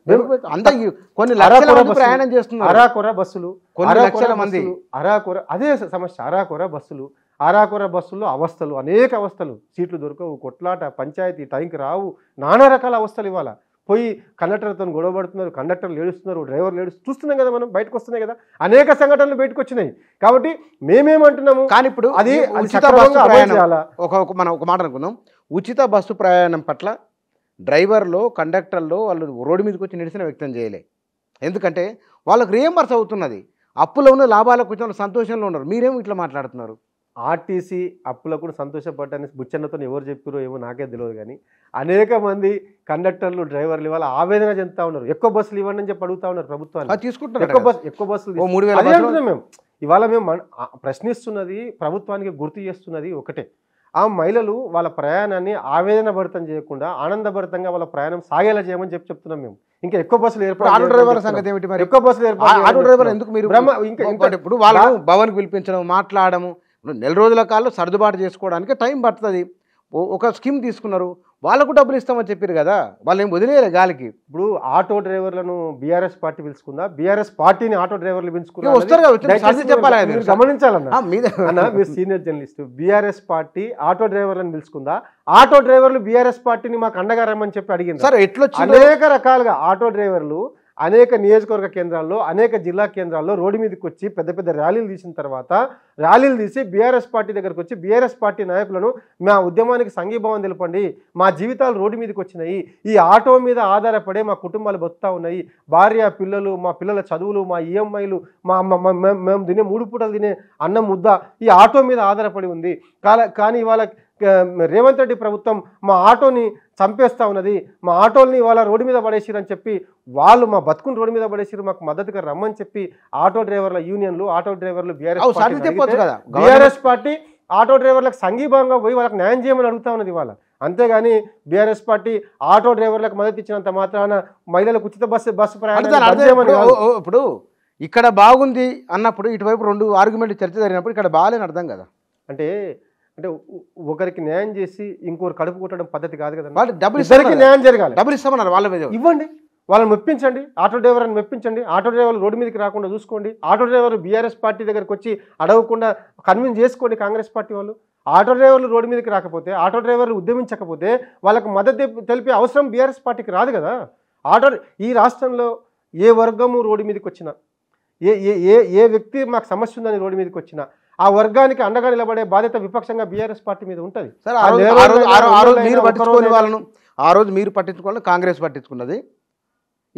కొన్ని లక్షల మంది ప్రయాణం చేస్తున్నారు. అరాకొర బస్సులు, కొన్ని లక్షల మంది అరాకొర. అదే సమస్య. అరాకొర బస్సులు, అరాకొర బస్సుల్లో అవస్థలు, అనేక అవస్థలు. సీట్లు దొరకవు, కొట్లాట, పంచాయతీ టైంకి రావు, నానా రకాల అవస్థలు. ఇవాళ పోయి కండక్టర్తో గొడవపడుతున్నారు, కండక్టర్లు ఏడుస్తున్నారు, డ్రైవర్లు ఏడుస్తున్నారు. చూస్తున్నాం కదా మనం, బయటకు వస్తున్నాయి కదా అనేక సంఘటనలు బయటకు వచ్చినాయి. కాబట్టి మేమేమంటున్నాము, కానీ ఇప్పుడు అది ఉచిత బస్సు ప్రయాణం మనం ఒక మాట అనుకుందాం. ఉచిత బస్సు ప్రయాణం పట్ల డ్రైవర్లు, కండక్టర్లు వాళ్ళు రోడ్డు మీదకి వచ్చి నిరసన వ్యక్తం చేయలే. ఎందుకంటే వాళ్ళకు రియంబర్స్ అవుతున్నది. అప్పులో ఉన్న లాభాలకు వచ్చిన సంతోషంలో ఉన్నారు. మీరేమో ఇట్లా మాట్లాడుతున్నారు. ఆర్టీసీ అప్పులకు కూడా సంతోషపడ్డాన్ని బుచ్చన్నతో ఎవరు చెప్పారో ఏమో నాకే తెలియదు. కానీ అనేక మంది కండక్టర్లు, డ్రైవర్లు ఇవాళ ఆవేదన చెందుతా ఉన్నారు. ఎక్కువ బస్సులు ఇవ్వండి అని చెప్పి అడుగుతా ఉన్నారు ప్రభుత్వాన్ని. తీసుకుంటారు ఎక్కువ బస్సులు. మేము ఇవాళ ప్రశ్నిస్తున్నది, ప్రభుత్వానికి గుర్తు చేస్తున్నది ఒకటే. ఆ మహిళలు వాళ్ళ ప్రయాణాన్ని ఆవేదన భరితం చేయకుండా ఆనందభరితంగా వాళ్ళ ప్రయాణం సాగేలా చేయమని చెప్తున్నాం మేము. ఇంకా ఎక్కువ బస్సులు ఏర్పాటు, ఆటో డ్రైవర్ల సంగతి ఏమిటి మరి? ఎక్కువ బస్సులు ఏర్పాటు, ఆటో డ్రైవర్ ఎందుకు మీరు ఇప్పుడు వాళ్ళను భవన్కి పిలిపించడం, మాట్లాడము, నెల రోజుల కాలంలో సర్దుబాటు చేసుకోవడానికి టైం పడుతుంది. ఒక స్కీమ్ తీసుకున్నారు, వాళ్ళకు డబ్బులు ఇస్తామని చెప్పారు కదా, వాళ్ళు ఏం వదిలేయలే గాలికి. ఇప్పుడు ఆటో డ్రైవర్లను బీఆర్ఎస్ పార్టీ పిలుచుకుందా, బీఆర్ఎస్ పార్టీని ఆటో డ్రైవర్లు పిలుచుకున్నా గమనించాలన్నా. మీరు senior journalist. BRS party auto డ్రైవర్లను పిలుచుకుందా, ఆటో డ్రైవర్లు బీఆర్ఎస్ పార్టీని మాకు అండగా రమ్మని చెప్పి అడిగింది. సార్ ఎట్లా అనేక రకాలుగా ఆటో డ్రైవర్లు అనేక నియోజకవర్గ కేంద్రాల్లో, అనేక జిల్లా కేంద్రాల్లో రోడ్డు మీదకి వచ్చి పెద్ద పెద్ద ర్యాలీలు తీసిన తర్వాత, ర్యాలీలు తీసి బీఆర్ఎస్ పార్టీ దగ్గరకు వచ్చి బీఆర్ఎస్ పార్టీ నాయకులను మా ఉద్యమానికి సంఘీభావం తెలపండి, మా జీవితాలు రోడ్డు మీదకి వచ్చినాయి, ఈ ఆటో మీద ఆధారపడే మా కుటుంబాలు బతుకుతా ఉన్నాయి, భార్య పిల్లలు, మా పిల్లల చదువులు, మా ఈఎంఐలు, మేము తినే 3 పూటలు తినే అన్నం ముద్ద ఈ ఆటో మీద ఆధారపడి ఉంది. కానీ ఇవాళ రేవంత్ రెడ్డి ప్రభుత్వం మా ఆటోని చంపేస్తా ఉన్నది, మా ఆటోల్ని ఇవాళ రోడ్డు మీద పడేసిరని చెప్పి వాళ్ళు మా బతుకుని రోడ్డు మీద పడేసిరు, మాకు మద్దతుగా రమ్మని చెప్పి ఆటో డ్రైవర్ల యూనియన్లు, ఆటో డ్రైవర్లు బీఆర్ఎస్ పార్టీ ఆటో డ్రైవర్లకు సంఘీభావంగా పోయి వాళ్ళకి న్యాయం చేయమని అడుగుతా ఉన్నది ఇవాళ. అంతేగాని బీఆర్ఎస్ పార్టీ ఆటో డ్రైవర్లకు మద్దతు ఇచ్చినంత మాత్రాన మహిళలకు ఉచిత బస్సు ప్రయాణం. ఇప్పుడు ఇక్కడ బాగుంది అన్నప్పుడు ఇటువైపు 2 ఆర్గ్యుమెంట్లు చర్చ జరిగినప్పుడు ఇక్కడ బాగాలేని అర్థం కదా. అంటే ఒకరికి న్యాయం చేసి ఇంకొకరు కడుపు కొట్టడం పద్ధతి కాదు కదా. డబ్బులు న్యాయం జరగాలి. డబ్బులు ఇస్తామన్నారు, వాళ్ళ ఇవ్వండి, వాళ్ళని మెప్పించండి, ఆటో డ్రైవర్ని మెప్పించండి, ఆటో డ్రైవర్లు రోడ్డు మీదకి రాకుండా చూసుకోండి, ఆటో డ్రైవర్లు బీఆర్ఎస్ పార్టీ దగ్గరకు వచ్చి అడగకుండా కన్విన్స్ చేసుకోండి కాంగ్రెస్ పార్టీ వాళ్ళు. ఆటో డ్రైవర్లు రోడ్డు మీదకి రాకపోతే, ఆటో డ్రైవర్లు ఉద్యమించకపోతే వాళ్ళకు మద్దతు తెలిపే అవసరం బీఆర్ఎస్ పార్టీకి రాదు కదా. ఈ రాష్ట్రంలో ఏ వర్గము రోడ్డు మీదకి వచ్చినా, ఏ వ్యక్తి మాకు సమస్య ఉందని రోడ్డు మీదకి వచ్చినా ఆ వర్గానికి అండగా నిలబడే బాధ్యత విపక్షంగా బీఆర్ఎస్ పార్టీ మీద ఉంటుంది. ఆ రోజు మీరు పట్టించుకోవాలని కాంగ్రెస్ పట్టించుకున్నది.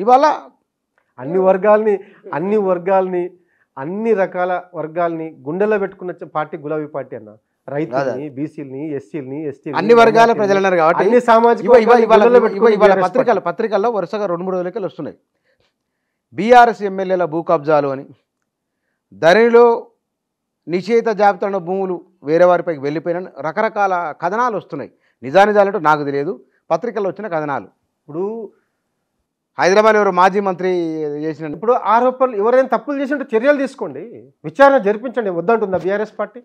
ఇవాళ అన్ని వర్గాల్ని అన్ని రకాల వర్గాల్ని గుండెల్లో పెట్టుకున్న పార్టీ గులాబీ పార్టీ అన్న. రైతుల్ని, బీసీలని, ఎస్సీలని, ఎస్టీ అన్ని వర్గాల ప్రజలు అన్నారు కాబట్టి అన్ని సామాజిక పత్రికల్లో వరుసగా 2-3 రోజులకి వస్తున్నాయి. బీఆర్ఎస్ ఎమ్మెల్యేల భూ కబ్జాలు అని, ధరణిలో నిషేధ జాబితాలో భూములు వేరే వారిపైకి వెళ్ళిపోయిన రకరకాల కథనాలు వస్తున్నాయి. నిజానిజాలంటూ నాకు తెలియదు, పత్రికల్లో వచ్చిన కథనాలు. ఇప్పుడు హైదరాబాద్ ఎవరు మాజీ మంత్రి చేసిన ఇప్పుడు ఆరోపణలు, ఎవరైనా తప్పులు చేసినట్టు చర్యలు తీసుకోండి, విచారణ జరిపించండి. వద్దంటుందా బీఆర్ఎస్ పార్టీ?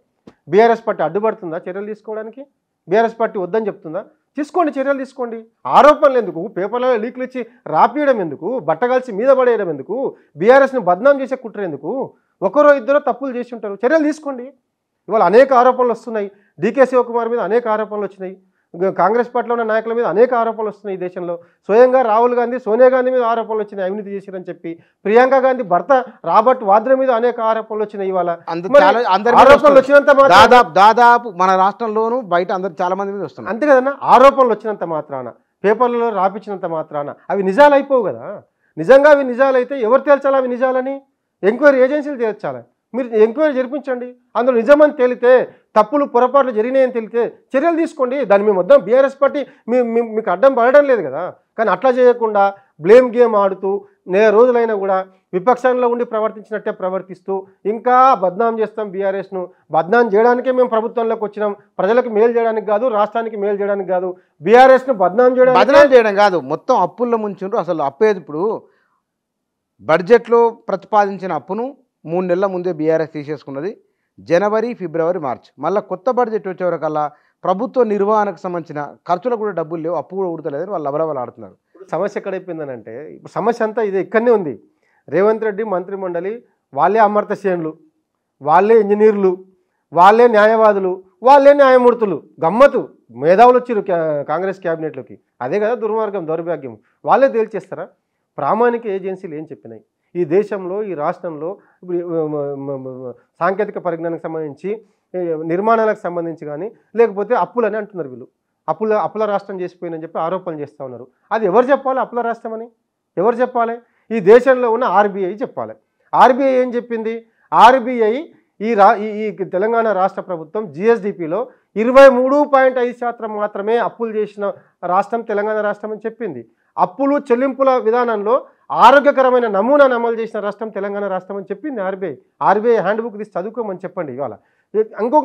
బీఆర్ఎస్ పార్టీ అడ్డుపడుతుందా చర్యలు తీసుకోవడానికి? బీఆర్ఎస్ పార్టీ వద్దని చెప్తుందా? తీసుకోండి, చర్యలు తీసుకోండి. ఆరోపణలు ఎందుకు, పేపర్లలో లీక్లు ఇచ్చి రాపియడం ఎందుకు, బట్టగాల్చి మీద పడేయడం ఎందుకు, బీఆర్ఎస్ని బద్నాం చేసే కుట్ర ఎందుకు? ఒకరో ఇద్దరో తప్పులు చేసి ఉంటారు, చర్యలు తీసుకోండి. ఇవాళ అనేక ఆరోపణలు వస్తున్నాయి. డీకే శివకుమార్ మీద అనేక ఆరోపణలు వచ్చినాయి, కాంగ్రెస్ పార్టీలో ఉన్న నాయకుల మీద అనేక ఆరోపణలు వస్తున్నాయి. ఈ దేశంలో స్వయంగా రాహుల్ గాంధీ, సోనియా గాంధీ మీద ఆరోపణలు వచ్చినాయి, అవినీతి చేశారని చెప్పి. ప్రియాంక గాంధీ భర్త రాబర్ట్ వాద్రా మీద అనేక ఆరోపణలు వచ్చినాయి. ఇవాళ ఆరోపణలు వచ్చినంత దాదాపు మన రాష్ట్రంలోనూ బయట అందరు చాలా మంది మీద వస్తున్నారు. అంతే కదన్నా, ఆరోపణలు వచ్చినంత మాత్రాన, పేపర్లలో రాపించినంత మాత్రాన అవి నిజాలు అయిపోవు కదా. నిజంగా అవి నిజాలైతే ఎవరు తేల్చాలి అవి నిజాలని? ఎంక్వైరీ ఏజెన్సీలు తేల్చాలి. మీరు ఎంక్వైరీ జరిపించండి, అందులో నిజమని తేలితే, తప్పులు పొరపాట్లు జరిగినాయని తేలితే చర్యలు తీసుకోండి. దాన్ని మేము వద్దాం, బీఆర్ఎస్ పార్టీ మీకు అడ్డం పడడం లేదు కదా. కానీ అట్లా చేయకుండా బ్లేమ్ గేమ్ ఆడుతూ రోజులైనా కూడా విపక్షంలో ఉండి ప్రవర్తించినట్టే ప్రవర్తిస్తూ ఇంకా బద్నాం చేస్తాం. బీఆర్ఎస్ను బద్నాం చేయడానికే మేము ప్రభుత్వంలోకి వచ్చినాం, ప్రజలకు మేలు చేయడానికి కాదు, రాష్ట్రానికి మేలు చేయడానికి కాదు. బీఆర్ఎస్ను బద్నాం చేయడం కాదు, మొత్తం అప్పుల్లో ముంచుండ్రు. అసలు అప్పేది ఇప్పుడు బడ్జెట్లో ప్రతిపాదించిన అప్పును 3 నెలల ముందే బీఆర్ఎస్ తీసేసుకున్నది. జనవరి, ఫిబ్రవరి, మార్చ్ మళ్ళీ కొత్త బడ్జెట్ వచ్చేవరకల్లా ప్రభుత్వ నిర్వహణకు సంబంధించిన ఖర్చులకు కూడా డబ్బులు లేవు, అప్పు కూడా ఉడతలేదని వాళ్ళు లబలబలు ఆడుతున్నారు. సమస్య ఎక్కడైపోయిందనంటే, ఇప్పుడు సమస్య అంతా ఇది ఇక్కడనే ఉంది. రేవంత్ రెడ్డి మంత్రిమండలి వాళ్ళే అమర్త్యసేనులు, వాళ్ళే ఇంజనీర్లు, వాళ్ళే న్యాయవాదులు, వాళ్ళే న్యాయమూర్తులు. గమ్మతు, మేధావులు వచ్చారు కాంగ్రెస్ క్యాబినెట్లోకి. అదే కదా దుర్మార్గం, దౌర్భాగ్యం. వాళ్ళే తేల్చేస్తారా? ప్రామాణిక ఏజెన్సీలు ఏం చెప్పినాయి? ఈ దేశంలో, ఈ రాష్ట్రంలో సాంకేతిక పరిజ్ఞానానికి సంబంధించి, నిర్మాణాలకు సంబంధించి కానీ, లేకపోతే అప్పులని అంటున్నారు వీళ్ళు. అప్పుల రాష్ట్రం చేసిపోయిందని చెప్పి ఆరోపణలు చేస్తూ ఉన్నారు. అది ఎవరు చెప్పాలి? అప్పుల రాష్ట్రం అని ఎవరు చెప్పాలి? ఈ దేశంలో ఉన్న ఆర్బీఐ చెప్పాలి. ఆర్బీఐ ఏం చెప్పింది? ఆర్బీఐ ఈ తెలంగాణ రాష్ట్ర ప్రభుత్వం జిఎస్డిపిలో 23.5% మాత్రమే అప్పులు చేసిన రాష్ట్రం తెలంగాణ రాష్ట్రం అని చెప్పింది. అప్పులు చెల్లింపుల విధానంలో ఆరోగ్యకరమైన నమూనాను అమలు చేసిన రాష్ట్రం తెలంగాణ రాష్ట్రం అని చెప్పింది ఆర్బీఐ. ఆర్బీఐ హ్యాండ్ బుక్ తీసి చదువుకోమని చెప్పండి. ఇవాళ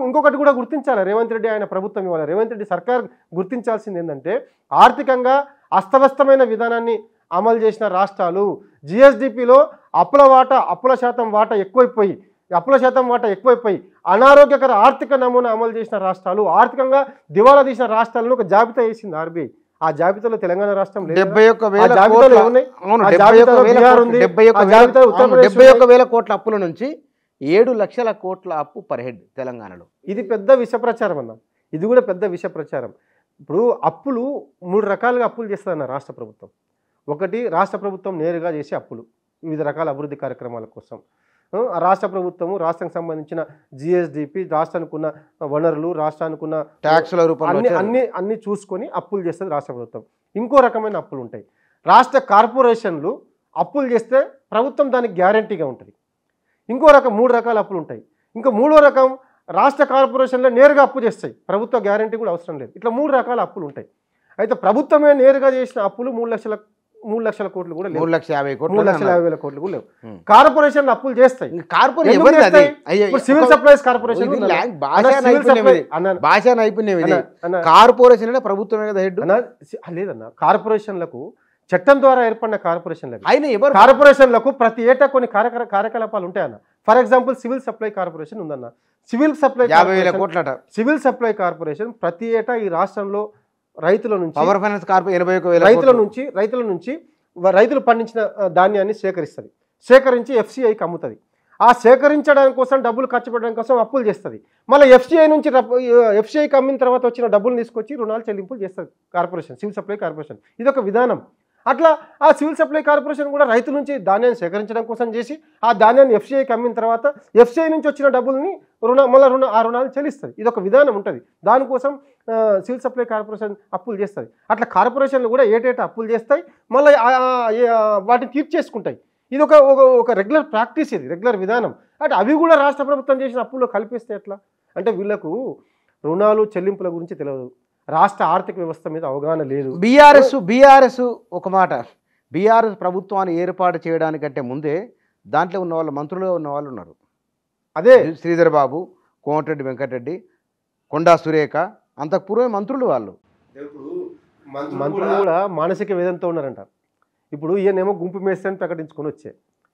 ఇంకొకటి కూడా గుర్తించాలి రేవంత్ రెడ్డి, ఆయన ప్రభుత్వం, ఇవాళ రేవంత్ రెడ్డి సర్కార్ గుర్తించాల్సింది ఏంటంటే, ఆర్థికంగా అస్తవ్యస్తమైన విధానాన్ని అమలు చేసిన రాష్ట్రాలు, జిఎస్డిపిలో అప్పుల శాతం వాటా ఎక్కువైపోయి అనారోగ్యకర ఆర్థిక నమూనా అమలు చేసిన రాష్ట్రాలు, ఆర్థికంగా దివాలా తీసిన రాష్ట్రాలను ఒక జాబితా వేసింది ఆర్బీఐ. ఆ జాబితాలో తెలంగాణ రాష్ట్రం 71,000 కోట్ల అప్పుల నుంచి 7 లక్షల కోట్ల అప్పు పర్ హెడ్ తెలంగాణలో. ఇది పెద్ద విష ప్రచారం అన్న, ఇది కూడా పెద్ద విష ప్రచారం. ఇప్పుడు అప్పులు 3 రకాలుగా అప్పులు చేస్తుందన్న రాష్ట్ర ప్రభుత్వం. ఒకటి, రాష్ట్ర ప్రభుత్వం నేరుగా చేసే అప్పులు వివిధ రకాల అభివృద్ధి కార్యక్రమాల కోసం. రాష్ట్ర ప్రభుత్వము రాష్ట్రానికి సంబంధించిన జిఎస్డిపి, రాష్ట్రానికి ఉన్న వనరులు, రాష్ట్రానికి ఉన్న ట్యాక్సుల రూపంలో అన్ని చూసుకొని అప్పులు చేస్తుంది రాష్ట్ర ప్రభుత్వం. ఇంకో రకమైన అప్పులు ఉంటాయి. రాష్ట్ర కార్పొరేషన్లు అప్పులు చేస్తే ప్రభుత్వం దానికి గ్యారంటీగా ఉంటుంది. ఇంకో రకం 3 రకాల అప్పులు ఉంటాయి. ఇంకా 3వ రకం, రాష్ట్ర కార్పొరేషన్లో నేరుగా అప్పు చేస్తాయి, ప్రభుత్వ గ్యారంటీ కూడా అవసరం లేదు. ఇట్లా 3 రకాల అప్పులు ఉంటాయి. అయితే ప్రభుత్వమే నేరుగా చేసిన అప్పులు 3 లక్షల కోట్లు కూడా లేవు, 3,50,000 కోట్లు కూడా లేవు. కార్పొరేషన్లు అప్పులు చేస్తాయి. సివిల్ సప్లైస్ కార్పొరేషన్ భాషా నైపుణ్యం కార్పొరేషన్ ప్రభుత్వమే కదా హెడ్. లేదన్న, కార్పొరేషన్లకు చట్టం ద్వారా ఏర్పడిన కార్పొరేషన్లకు ప్రతి ఏటా కొన్ని కార్యకలాపాలు ఉంటాయన్న. For example civil supply corporation ఉందన్న. సివిల్ సప్లై కార్పొరేషన్ ప్రతి ఏటా ఈ రాష్ట్రంలో రైతుల నుంచి రైతులు పండించిన ధాన్యాన్ని సేకరించి ఎఫ్సిఐకి అమ్ముతుంది. ఆ సేకరించడానికి కోసం డబ్బులు ఖర్చు పెట్టడం కోసం అప్పులు చేస్తుంది. మళ్ళీ ఎఫ్సిఐకి అమ్మిన తర్వాత వచ్చిన డబ్బులు తీసుకొచ్చి రుణాలు చెల్లింపులు చేస్తుంది కార్పొరేషన్, సివిల్ సప్లై కార్పొరేషన్. ఇదొక విధానం. అట్లా ఆ సివిల్ సప్లై కార్పొరేషన్ కూడా రైతుల నుంచి ధాన్యాన్ని సేకరించడం కోసం చేసి ఆ ధాన్యాన్ని ఎఫ్సిఐకి అమ్మిన తర్వాత ఎఫ్సిఐ నుంచి వచ్చిన డబ్బుల్ని ఆ రుణాలు చెల్లిస్తుంది. ఇదొక విధానం ఉంటుంది. దానికోసం సివిల్ సప్లై కార్పొరేషన్ అప్పులు చేస్తుంది. అట్లా కార్పొరేషన్లు కూడా ఏటేటా అప్పులు చేస్తాయి, మళ్ళీ వాటిని తీర్చేసుకుంటాయి. ఇది ఒక రెగ్యులర్ ప్రాక్టీస్, ఇది రెగ్యులర్ విధానం. అంటే అవి కూడా రాష్ట్ర ప్రభుత్వం చేసిన అప్పుల్లో కలిపేస్తే ఎట్లా? అంటే వీళ్లకు రుణాలు చెల్లింపుల గురించి తెలియదు, రాష్ట్ర ఆర్థిక వ్యవస్థ మీద అవగాహన లేదు. బీఆర్ఎస్ ఒక మాట, బీఆర్ఎస్ ప్రభుత్వాన్ని ఏర్పాటు చేయడానికంటే ముందే దాంట్లో ఉన్న వాళ్ళు, మంత్రులుగా ఉన్న వాళ్ళు ఉన్నారు. అదే శ్రీధర్ బాబు, కోమటిరెడ్డి వెంకటరెడ్డి, కొండా సురేఖ, అంతకు పూర్వమే మంత్రులు వాళ్ళు. మంత్రులు కూడా మానసిక వేదనతో ఉన్నారంట. ఇప్పుడు ఈయనేమో గుంపు మేస్త్రి అని ప్రకటించుకొని వచ్చే,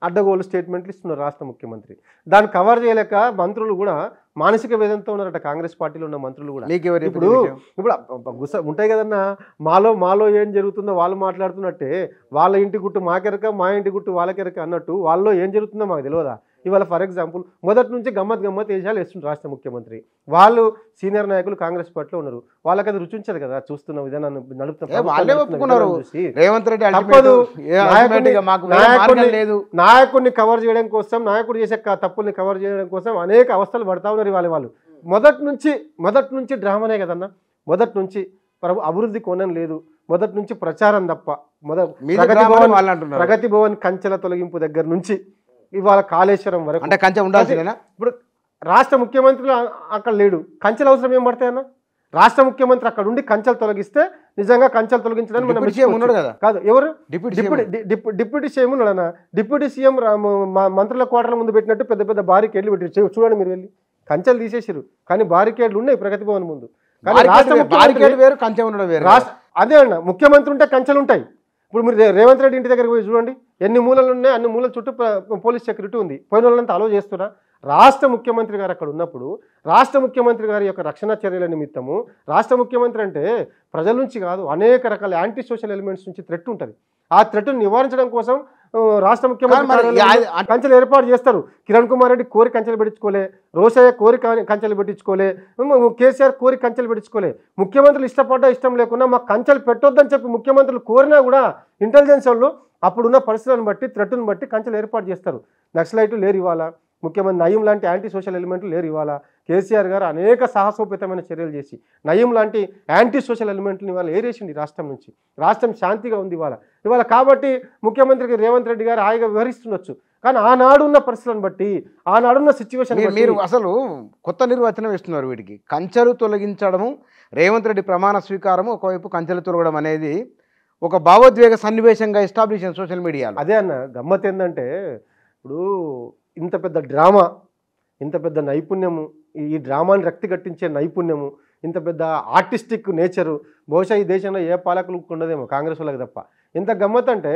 అడ్డగోలు స్టేట్మెంట్లు ఇస్తున్నారు రాష్ట్ర ముఖ్యమంత్రి. దాన్ని కవర్ చేయలేక మంత్రులు కూడా మానసిక వేదనతో ఉన్నారట, కాంగ్రెస్ పార్టీలో ఉన్న మంత్రులు కూడా. ఇప్పుడు ఉంటాయి కదన్నా, మాలో ఏం జరుగుతుందో వాళ్ళు మాట్లాడుతున్నట్టే, వాళ్ళ ఇంటి గుట్టు మాకెరక, మా ఇంటి గుట్టు వాళ్ళకెరక అన్నట్టు వాళ్ళలో ఏం జరుగుతుందో మాకు తెలియదా? ఇవాళ ఫర్ ఎగ్జాంపుల్ మొదటి నుంచి గమ్మత్ వేషాలు వేస్తున్నారు రాష్ట్ర ముఖ్యమంత్రి. వాళ్ళు సీనియర్ నాయకులు కాంగ్రెస్ పార్టీలో ఉన్నారు, వాళ్ళకి అది రుచించదు కదా చూస్తున్న విధానాన్ని నాయకుడిని కవర్ చేయడం కోసం, నాయకుడు చేసే తప్పుల్ని కవర్ చేయడం కోసం అనేక అవస్థలు పడతా ఉన్నారు వాళ్ళు. మొదటి నుంచి డ్రామానే కదన్నా, మొదటి నుంచి అభివృద్ధి కోణం లేదు, మొదటి నుంచి ప్రచారం తప్ప. ప్రగతి భవన్ కంచెల తొలగింపు దగ్గర నుంచి ఇవాళ కాళేశ్వరం వరకు అంటే కంచె ఉండాల్సిందేనా? ఇప్పుడు రాష్ట్ర ముఖ్యమంత్రి అక్కడ లేడు, కంచెల అవసరం ఏం పడతాయన్నా? రాష్ట్ర ముఖ్యమంత్రి అక్కడ ఉండి కంచెలు తొలగిస్తే నిజంగా కంచెలు తొలగించడానికి కాదు, ఎవరు డిప్యూటీ సీఎం ఉన్నాడన్నా. డిప్యూటీ సీఎం మంత్రుల క్వార్టర్ల ముందు పెట్టినట్టు పెద్ద పెద్ద బారికేడ్లు పెట్టి చూడండి మీరు వెళ్ళి, కంచెలు తీసేసారు కానీ బారికేడ్లు ఉన్నాయి ప్రగతి భవన్ ముందు. కానీ అదే అన్న, ముఖ్యమంత్రి ఉంటే కంచెలు ఉంటాయి. ఇప్పుడు మీరు రేవంత్ రెడ్డి ఇంటి దగ్గరికి పోయి చూడండి, ఎన్ని మూలలు ఉన్నాయి, అన్ని మూలల చుట్టూ పోలీస్ సెక్యూరిటీ ఉంది. పోయిన వాళ్ళంతా అలో చేస్తున్నా. రాష్ట్ర ముఖ్యమంత్రి గారు అక్కడ ఉన్నప్పుడు రాష్ట్ర ముఖ్యమంత్రి గారి యొక్క రక్షణ చర్యల నిమిత్తము, రాష్ట్ర ముఖ్యమంత్రి అంటే ప్రజల నుంచి కాదు, అనేక రకాల యాంటీ సోషల్ ఎలిమెంట్స్ నుంచి థ్రెట్ ఉంటుంది. ఆ థ్రెట్ను నివారించడం కోసం రాష్ట్ర ముఖ్యమంత్రి కంచెలు ఏర్పాటు చేస్తారు. కిరణ్ కుమార్ రెడ్డి కోరి కంచెలు పెట్టించుకోలే, రోసయ్య కోరి కంచెలు పెట్టించుకోలే, కేసీఆర్ కోరి కంచెలు పెట్టించుకోలే. ముఖ్యమంత్రులు ఇష్టం లేకున్నా మాకు కంచెలు పెట్టొద్దని చెప్పి ముఖ్యమంత్రులు కోరినా కూడా ఇంటెలిజెన్స్ వాళ్ళు అప్పుడున్న పరిస్థితులను బట్టి, థ్రెట్ను బట్టి కంచెలు ఏర్పాటు చేస్తారు. నక్సలైట్లు లేరు ఇవాళ, ముఖ్యమంత్రి నయీం లాంటి యాంటీ సోషల్ ఎలిమెంట్లు లేరు ఇవాళ. కేసీఆర్ గారు అనేక సాహసోపేతమైన చర్యలు చేసి నయీం లాంటి యాంటీ సోషల్ ఎలిమెంట్ని ఇవాళ ఏరేసింది రాష్ట్రం నుంచి. రాష్ట్రం శాంతిగా ఉంది ఇవాళ. కాబట్టి ముఖ్యమంత్రికి రేవంత్ రెడ్డి గారు హాయిగా వివరిస్తుండొచ్చు, కానీ ఆనాడున్న పరిస్థితులను బట్టి, ఆనాడున్న సిచ్యువేషన్. మీరు అసలు కొత్త నిర్వచనం ఇస్తున్నారు వీటికి. కంచెలు తొలగించడము, రేవంత్ రెడ్డి ప్రమాణ స్వీకారము, ఒకవైపు కంచెలు తొలగడం అనేది ఒక భావోద్వేగ సన్నివేశంగా ఎస్టాబ్లిష్ అయింది సోషల్ మీడియాలో. అదే అన్న గమ్మత్ ఏంటంటే, ఇప్పుడు ఇంత పెద్ద డ్రామా, ఇంత పెద్ద నైపుణ్యము, ఈ డ్రామాని రక్తి కట్టించే నైపుణ్యము, ఇంత పెద్ద ఆర్టిస్టిక్ నేచరు బహుశా ఈ దేశంలో ఏ పాలకులకు ఉండదేమో, కాంగ్రెస్ వాళ్ళకి తప్ప. ఇంత గమ్మత్ అంటే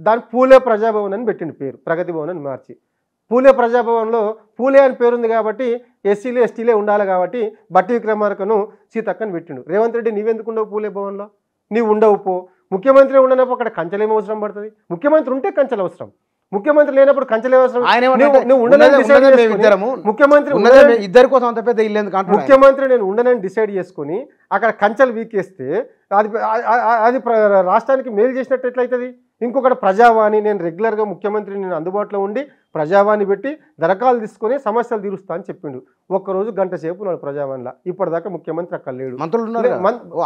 దాని పూలే ప్రజాభవన్ అని పెట్టిండు పేరు, ప్రగతి భవన్ అని మార్చి. పూలే ప్రజాభవన్లో పూలే అని పేరుంది కాబట్టి ఎస్సీలే ఎస్టీలే ఉండాలి కాబట్టి బట్టి విక్రమార్కను సీతక్కని పెట్టిండు. రేవంత్ రెడ్డి నీవెందుకు ఉండవు పూలే భవన్లో? నీవు ఉండవు పో. ముఖ్యమంత్రి ఉండనప్పుడు అక్కడ కంచెలేమో అవసరం పడుతుంది? ముఖ్యమంత్రి ఉంటే కంచెలు అవసరం, ముఖ్యమంత్రి లేనప్పుడు కంచెలే అవసరం. ముఖ్యమంత్రి నేను ఉండనని డిసైడ్ చేసుకుని అక్కడ కంచెలు వీకేస్తే అది రాష్ట్రానికి మేలు చేసినట్టు ఎట్లయితుంది? ఇంకొకటి ప్రజావాణి, నేను రెగ్యులర్గా ముఖ్యమంత్రి నేను అందుబాటులో ఉండి ప్రజావాణి పెట్టి దరఖాలు తీసుకొని సమస్యలు తీరుస్తా అని చెప్పిండు. ఒక్కరోజు గంట సేపు నాడు ప్రజావాణిలా. ఇప్పటిదాకా ముఖ్యమంత్రి అక్కడ లేడు.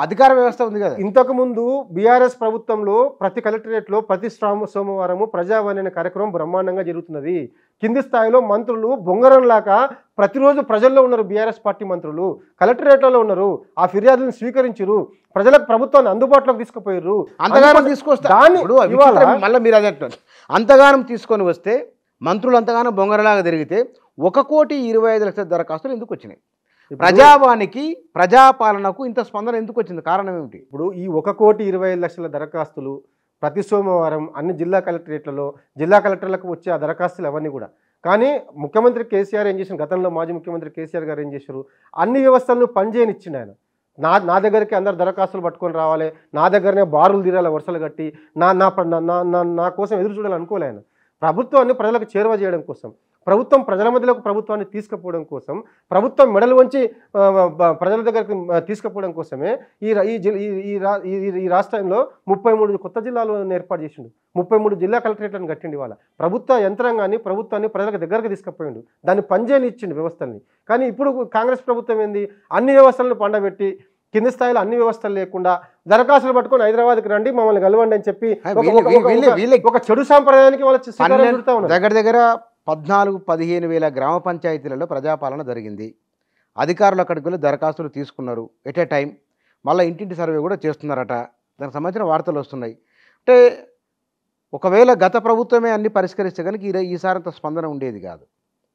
అధికార వ్యవస్థ ఉంది కదా. ఇంతకు ముందు బీఆర్ఎస్ ప్రభుత్వంలో ప్రతి కలెక్టరేట్లో ప్రతి సోమవారము ప్రజావాణి అనే కార్యక్రమం బ్రహ్మాండంగా జరుగుతున్నది. కింది స్థాయిలో మంత్రులు బొంగరంలాగా ప్రతిరోజు ప్రజల్లో ఉన్నారు. బీఆర్ఎస్ పార్టీ మంత్రులు కలెక్టరేట్లలో ఉన్నారు, ఆ ఫిర్యాదులను స్వీకరించారు, ప్రజలకు ప్రభుత్వాన్ని అందుబాటులోకి తీసుకుపోయారు. అంతగానం మళ్ళీ మీరు అదే అంతగానం తీసుకొని వస్తే మంత్రులు అంతగానం బొంగరలాగా తిరిగితే 1,25,00,000 దరఖాస్తులు ఎందుకు వచ్చినాయి? ప్రజావానికి, ప్రజాపాలనకు ఇంత స్పందన ఎందుకు వచ్చింది? కారణం ఏమిటి? ఇప్పుడు ఈ 1,25,00,000 దరఖాస్తులు ప్రతి సోమవారం అన్ని జిల్లా కలెక్టరేట్లలో జిల్లా కలెక్టర్లకు వచ్చే ఆ దరఖాస్తులు అవన్నీ కూడా. కానీ ముఖ్యమంత్రి కేసీఆర్ ఏం చేశారు, గతంలో మాజీ ముఖ్యమంత్రి కేసీఆర్ గారు ఏం చేశారు, అన్ని వ్యవస్థలను పనిచేయనిచ్చిండు ఆయన. నా దగ్గరికి అందరు దరఖాస్తులు పట్టుకొని రావాలి, నా దగ్గరనే బారులు తీరాలి వరుసలు కట్టి, నా కోసం ఎదురు చూడాలనుకోలే ఆయన. ప్రభుత్వాన్ని ప్రజలకు చేరువ చేయడం కోసం, ప్రభుత్వం ప్రజల మధ్యలోకి ప్రభుత్వాన్ని తీసుకుపోవడం కోసం, ప్రభుత్వం మెడలు వంచి ప్రజల దగ్గరికి తీసుకుపోవడం కోసమే ఈ రాష్ట్రంలో 33 కొత్త జిల్లాలను ఏర్పాటు చేసిండు. 33 జిల్లా కలెక్టరేట్లను కట్టిండి. వాళ్ళ ప్రభుత్వ యంత్రాంగాన్ని, ప్రభుత్వాన్ని ప్రజలకు దగ్గరకు తీసుకుపోయిండు, దాన్ని పనిచేయని ఇచ్చిండు వ్యవస్థల్ని. కానీ ఇప్పుడు కాంగ్రెస్ ప్రభుత్వం ఏంది, అన్ని వ్యవస్థలను పండబెట్టి కింది స్థాయిలో అన్ని వ్యవస్థలు లేకుండా దరఖాస్తులు పట్టుకొని హైదరాబాద్కి రండి మమ్మల్ని కలవండి అని చెప్పి ఒక చెడు సాంప్రదాయానికి వాళ్ళు దగ్గర 14-15 వేల గ్రామ పంచాయతీలలో ప్రజాపాలన జరిగింది. అధికారులు అక్కడికి వెళ్ళి దరఖాస్తులు తీసుకున్నారు ఎట్ ఏ టైం. మళ్ళీ ఇంటింటి సర్వే కూడా చేస్తున్నారట. దానికి సంబంధించిన వార్తలు వస్తున్నాయి. అంటే ఒకవేళ గత ప్రభుత్వమే అన్ని పరిష్కరిస్తే కనుక ఈసారి అంత స్పందన ఉండేది కాదు.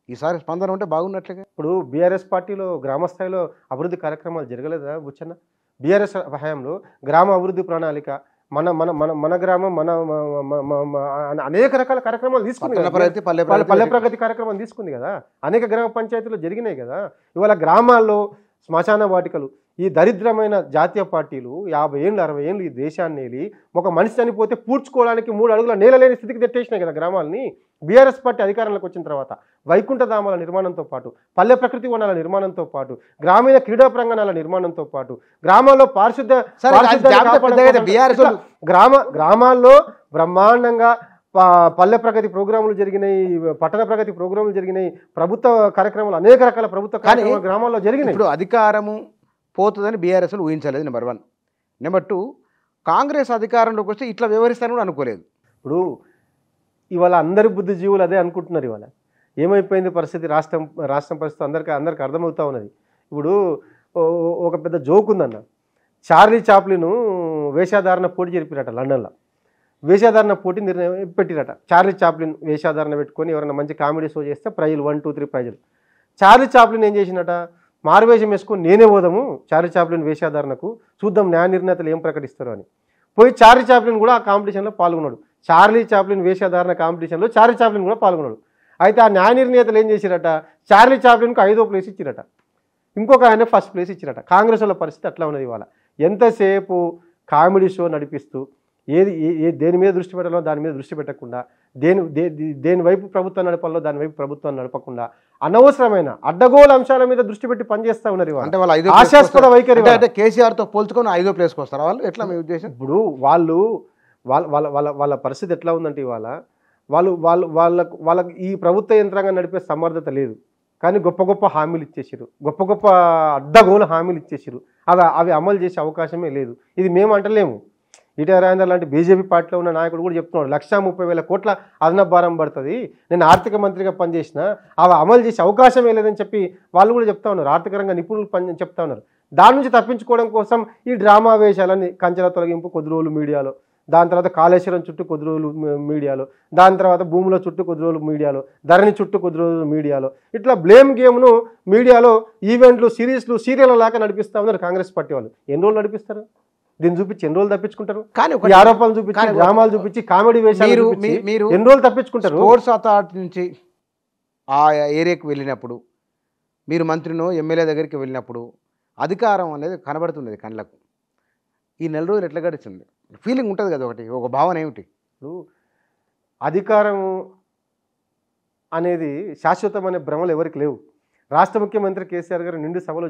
ఈసారి స్పందన ఉంటే బాగున్నట్లుగా. ఇప్పుడు బీఆర్ఎస్ పార్టీలో గ్రామ స్థాయిలో అభివృద్ధి కార్యక్రమాలు జరగలేదా బుచ్చన్న? బీఆర్ఎస్ హయాంలో గ్రామ అభివృద్ధి ప్రణాళిక, మన మన మన మన గ్రామం మన అనేక రకాల కార్యక్రమాలు తీసుకుంది కదా. పల్లె ప్రగతి కార్యక్రమం తీసుకుంది కదా. అనేక గ్రామ పంచాయతీలు జరిగినాయి కదా. ఇవాళ గ్రామాల్లో శ్మశాన వాటికలు, ఈ దరిద్రమైన జాతీయ పార్టీలు 50 ఏళ్ళు 60 ఏళ్ళు ఈ దేశాన్ని వెళ్ళి ఒక మనిషి చనిపోతే పూడ్చుకోవడానికి 3 అడుగుల నేల లేని స్థితికి తెట్టేసినాయి కదా గ్రామాలని. బీఆర్ఎస్ పార్టీ అధికారంలోకి వచ్చిన తర్వాత వైకుంఠధామాల నిర్మాణంతో పాటు, పల్లె ప్రకృతి వనాల నిర్మాణంతో పాటు, గ్రామీణ క్రీడా ప్రాంగణాల నిర్మాణంతో పాటు, గ్రామాల్లో గ్రామాల్లో బ్రహ్మాండంగా పల్లె ప్రగతి ప్రోగ్రాములు జరిగినాయి, పట్టణ ప్రగతి ప్రోగ్రాములు జరిగినాయి, ప్రభుత్వ కార్యక్రమాలు అనేక రకాల ప్రభుత్వ కార్యక్రమాలు గ్రామాల్లో జరిగినాయి. ఇప్పుడు అధికారము పోతుందని బీఆర్ఎస్లు ఊహించలేదు, నెంబర్ 1. నెంబర్ 2, కాంగ్రెస్ అధికారంలోకి వస్తే ఇట్లా వ్యవహరిస్తారని కూడా అనుకోలేదు. ఇప్పుడు ఇవాళ అందరి బుద్ధిజీవులు అదే అనుకుంటున్నారు. ఇవాళ ఏమైపోయింది పరిస్థితి, రాష్ట్రం పరిస్థితి అందరికి అర్థమవుతా ఉన్నది. ఇప్పుడు ఒక పెద్ద జోక్ ఉందన్న. చార్లీ చాప్లిన్ వేషాధారణ పోటీ జరిపిరట లండన్లో. వేషాధారణ పోటీ నిర్ణయం పెట్టిరట. చార్లీ చాప్లిన్ వేషాధారణ పెట్టుకొని ఎవరైనా మంచి కామెడీ షో చేస్తే ప్రైజులు 1, 2, 3 ప్రైజులు. చార్లీ చాప్లిన్ ఏం చేసినట, మారువేషం వేసుకొని నేనే పోదాము చార్లీ చాప్లిన్ వేషాధారణకు, చూద్దాం న్యాయ నిర్ణేతలు ఏం ప్రకటిస్తారు అని పోయి చార్లీ చాప్లిన్ కూడా ఆ కాంపిటీషన్లో పాల్గొన్నాడు. చార్లీ చాప్లిన్ వేషాధారణ కాంపిటీషన్లో చార్లీ చాప్లిన్ కూడా పాల్గొన్నాడు. అయితే ఆ న్యాయ నిర్ణేతలు ఏం చేసిరట, చార్లీ చాప్లిన్కు 5వ ప్లేస్ ఇచ్చిరట, ఇంకొక ఆయన ఫస్ట్ ప్లేస్ ఇచ్చిరట. కాంగ్రెస్ వాళ్ళ పరిస్థితి అట్లా ఉన్నది. ఇవాళ ఎంతసేపు కామెడీ షో నడిపిస్తూ దేని మీద దృష్టి పెట్టాలో దాని మీద దృష్టి పెట్టకుండా, దేని వైపు ప్రభుత్వం నడపాలో దాని వైపు ప్రభుత్వం నడపకుండా అనవసరమైన అడ్డగోలు అంశాల మీద దృష్టి పెట్టి పనిచేస్తా ఉన్నారు. అంటే వాళ్ళు ఆశాస్పద వైఖరి. అంటే కేసీఆర్తో పోల్చుకొని 5వ ప్లేస్కి వస్తారు వాళ్ళు. ఎట్లా మీ ఉద్దేశం? ఇప్పుడు వాళ్ళ పరిస్థితి ఎట్లా ఉందంటే ఇవాళ వాళ్ళకి ఈ ప్రభుత్వ యంత్రాంగం నడిపే సమర్థత లేదు, కానీ గొప్ప గొప్ప హామీలు ఇచ్చేసారు, గొప్ప అడ్డగోలు హామీలు ఇచ్చేసారు. అవి అమలు చేసే అవకాశమే లేదు. ఇది మేము అంటలేము. ఈటెల రాజేందర్ లాంటి బీజేపీ పార్టీలో ఉన్న నాయకుడు కూడా చెప్తున్నాడు, 1,30,000 కోట్ల అదనపు భారం పడుతుంది, నేను ఆర్థిక మంత్రిగా పనిచేసిన, అవి అమలు చేసే అవకాశమే లేదని చెప్పి వాళ్ళు కూడా చెప్తా ఉన్నారు. ఆర్థిక రంగ నిపుణులు చెప్తా ఉన్నారు. దాని నుంచి తప్పించుకోవడం కోసం ఈ డ్రామా వేషాలని, కంచెల తొలగింపు కొద్ది రోజులు మీడియాలో, దాని తర్వాత కాళేశ్వరం చుట్టూ కొద్ది రోజులు మీడియాలో, దాని తర్వాత భూముల చుట్టూ కొద్ది రోజులు మీడియాలో, ధరణి చుట్టూ కొద్ది రోజులు మీడియాలో, ఇట్లా బ్లేమ్ గేమ్ను మీడియాలో ఈవెంట్లు, సిరీస్లు, సీరియల్ లాగా నడిపిస్తా ఉన్నారు కాంగ్రెస్ పార్టీ వాళ్ళు. ఎన్ని రోజులు నడిపిస్తారు? దీన్ని చూపించి ఎన్ని రోజులు తప్పించుకుంటారు? కానీ ఆరోపణలు చూపించి, డ్రామాలు చూపించి, కామెడీ వేషాలు మీరు ఎన్ని రోజులు తప్పించుకుంటారు? స్పోర్ట్స్ అథారిటీ నుంచి ఆ ఏరియాకి వెళ్ళినప్పుడు, మీరు మంత్రినో ఎమ్మెల్యే దగ్గరికి వెళ్ళినప్పుడు అధికారం అనేది కనబడుతున్నది కళ్ళకు. ఈ నెల రోజులు ఎట్లా గడిచింది? ఫీలింగ్ ఉంటుంది కదా, ఒక భావన ఏమిటి? ఇప్పుడు అధికారం అనేది శాశ్వతమైన భ్రమలు ఎవరికి లేవు. రాష్ట్ర ముఖ్యమంత్రి కేసీఆర్ గారు నిండు సభలో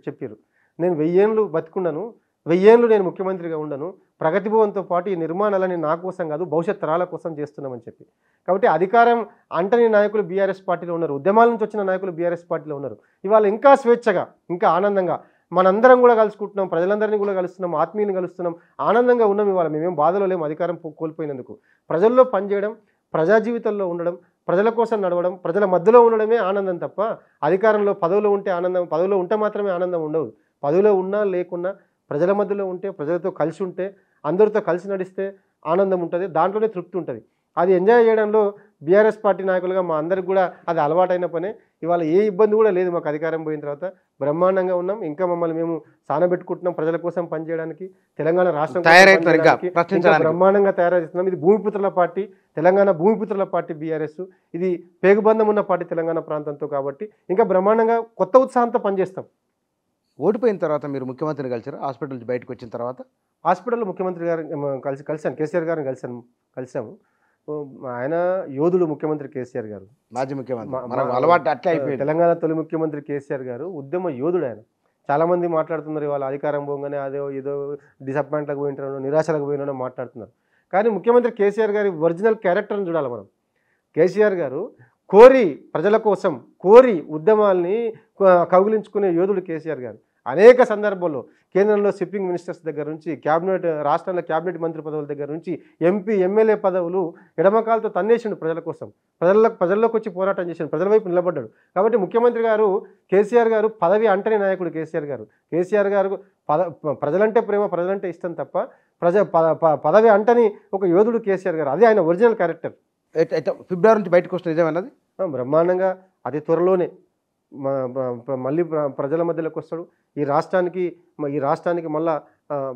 చెప్పారు, నేను 1000 ఏళ్ళు బతుకున్నాను, 1000 ఏళ్ళు నేను ముఖ్యమంత్రిగా ఉండను, ప్రగతి భవన్తో పాటు ఈ నిర్మాణాలని నా కోసం కాదు భవిష్యత్ తరాల కోసం చేస్తున్నామని చెప్పి. కాబట్టి అధికారం అంటని నాయకులు బీఆర్ఎస్ పార్టీలో ఉన్నారు, ఉద్యమాల నుంచి వచ్చిన నాయకులు బీఆర్ఎస్ పార్టీలో ఉన్నారు. ఇవాళ ఇంకా స్వేచ్ఛగా, ఇంకా ఆనందంగా మనందరం కూడా కలుసుకుంటున్నాం, ప్రజలందరినీ కూడా కలుస్తున్నాం, ఆత్మీయుని కలుస్తున్నాం, ఆనందంగా ఉన్నాం. ఇవాళ మేమేం బాధలో లేము అధికారం కోల్పోయినందుకు. ప్రజల్లో పనిచేయడం, ప్రజా జీవితంలో ఉండడం, ప్రజల కోసం నడవడం, ప్రజల మధ్యలో ఉండడమే ఆనందం తప్ప అధికారంలో పదవిలో ఉంటే ఆనందం, పదవిలో ఉంటే మాత్రమే ఆనందం ఉండదు. పదవిలో ఉన్నా లేకున్నా ప్రజల మధ్యలో ఉంటే, ప్రజలతో కలిసి ఉంటే, అందరితో కలిసి నడిస్తే ఆనందం ఉంటుంది, దాంట్లోనే తృప్తి ఉంటుంది. అది ఎంజాయ్ చేయడంలో బీఆర్ఎస్ పార్టీ నాయకులుగా మా అందరికి కూడా అది అలవాటైన పనే. ఇవాళ ఏ ఇబ్బంది కూడా లేదు మాకు. అధికారం పోయిన తర్వాత బ్రహ్మాండంగా ఉన్నాం. ఇంకా మమ్మల్ని మేము సానబెట్టుకుంటున్నాం ప్రజల కోసం పనిచేయడానికి, తెలంగాణ రాష్ట్రం బ్రహ్మాండంగా తయారవుతున్నాం. ఇది భూమిపుత్రుల పార్టీ, తెలంగాణ భూమిపుత్రుల పార్టీ బీఆర్ఎస్. ఇది పేగుబంధం ఉన్న పార్టీ తెలంగాణ ప్రాంతంతో. కాబట్టి ఇంకా బ్రహ్మాండంగా కొత్త ఉత్సాహంతో పనిచేస్తాం. ఓడిపోయిన తర్వాత మీరు ముఖ్యమంత్రిని కలిసారు, హాస్పిటల్ నుంచి బయటకు వచ్చిన తర్వాత? హాస్పిటల్లో ముఖ్యమంత్రి గారిని కలిశాను, కేసీఆర్ గారిని కలిసాము. ఆయన యోధుడు ముఖ్యమంత్రి కేసీఆర్ గారు, మాజీ ముఖ్యమంత్రి, తెలంగాణ తొలి ముఖ్యమంత్రి కేసీఆర్ గారు ఉద్యమ యోధుడు ఆయన. చాలామంది మాట్లాడుతున్నారు ఇవాళ అధికారం పోగానే ఏదో డిసప్పాయింట్లకు పోయినారో, నిరాశలకు పోయినారో మాట్లాడుతున్నారు. కానీ ముఖ్యమంత్రి కేసీఆర్ గారి ఒరిజినల్ క్యారెక్టర్ని చూడాలి మనం. కేసీఆర్ గారు కోరి, ప్రజల కోసం కోరి ఉద్యమాల్ని కౌగిలించుకునే యోధుడు కేసీఆర్ గారు. అనేక సందర్భాల్లో కేంద్రంలో షిప్పింగ్ మినిస్టర్స్ దగ్గర నుంచి, రాష్ట్రంలో క్యాబినెట్ మంత్రి పదవుల దగ్గర నుంచి, ఎంపీ ఎమ్మెల్యే పదవులు ఎడమకాలతో తన్నేసిండు ప్రజల కోసం. ప్రజల్లోకి వచ్చి పోరాటం చేసిండు, ప్రజల వైపు నిలబడ్డాడు. కాబట్టి ముఖ్యమంత్రి గారు కేసీఆర్ గారు పదవి అంటని నాయకుడు కేసీఆర్ గారు. కేసీఆర్ గారు ప్రజలంటే ప్రేమ, ప్రజలంటే ఇష్టం తప్ప పదవి అంటని ఒక యోధుడు కేసీఆర్ గారు. అది ఆయన ఒరిజినల్ క్యారెక్టర్. ఫిబ్రవరి నుంచి బయటకు వస్తుంది నిజమన్నది బ్రహ్మాండంగా. అతి త్వరలోనే మళ్ళీ ప్రజల మధ్యలోకి వస్తాడు. ఈ రాష్ట్రానికి మళ్ళా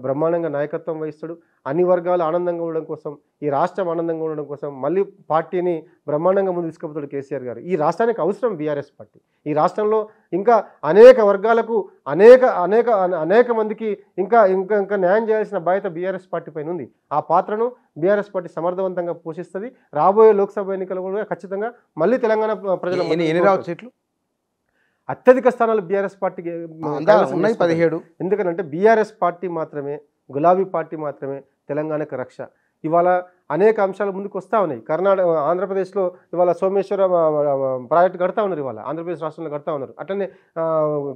బ్రహ్మాండంగా నాయకత్వం వహిస్తాడు. అన్ని వర్గాలు ఆనందంగా ఉండడం కోసం, ఈ రాష్ట్రం ఆనందంగా ఉండడం కోసం మళ్ళీ పార్టీని బ్రహ్మాండంగా ముందు తీసుకుపోతాడు కేసీఆర్ గారు. ఈ రాష్ట్రానికి అవసరం బీఆర్ఎస్ పార్టీ. ఈ రాష్ట్రంలో ఇంకా అనేక వర్గాలకు అనేక అనేక అనేక మందికి ఇంకా ఇంకా ఇంకా న్యాయం చేయాల్సిన బాధ్యత బీఆర్ఎస్ పార్టీ పైన ఉంది. ఆ పాత్రను బీఆర్ఎస్ పార్టీ సమర్థవంతంగా పోషిస్తుంది. రాబోయే లోక్సభ ఎన్నికలు కూడా ఖచ్చితంగా మళ్ళీ తెలంగాణ ప్రజల ఎన్ని రావచ్చు సీట్లు? అత్యధిక స్థానాలు బీఆర్ఎస్ పార్టీకి ఉన్నాయి 17. ఎందుకంటే బీఆర్ఎస్ పార్టీ మాత్రమే, గులాబీ పార్టీ మాత్రమే తెలంగాణకు రక్ష. ఇవాళ అనేక అంశాలు ముందుకు వస్తూ ఉన్నాయి. ఆంధ్రప్రదేశ్లో ఇవాళ సోమేశ్వర ప్రాజెక్టు కడతా ఉన్నారు. ఇవాళ ఆంధ్రప్రదేశ్ రాష్ట్రంలో కడతా ఉన్నారు. అట్లనే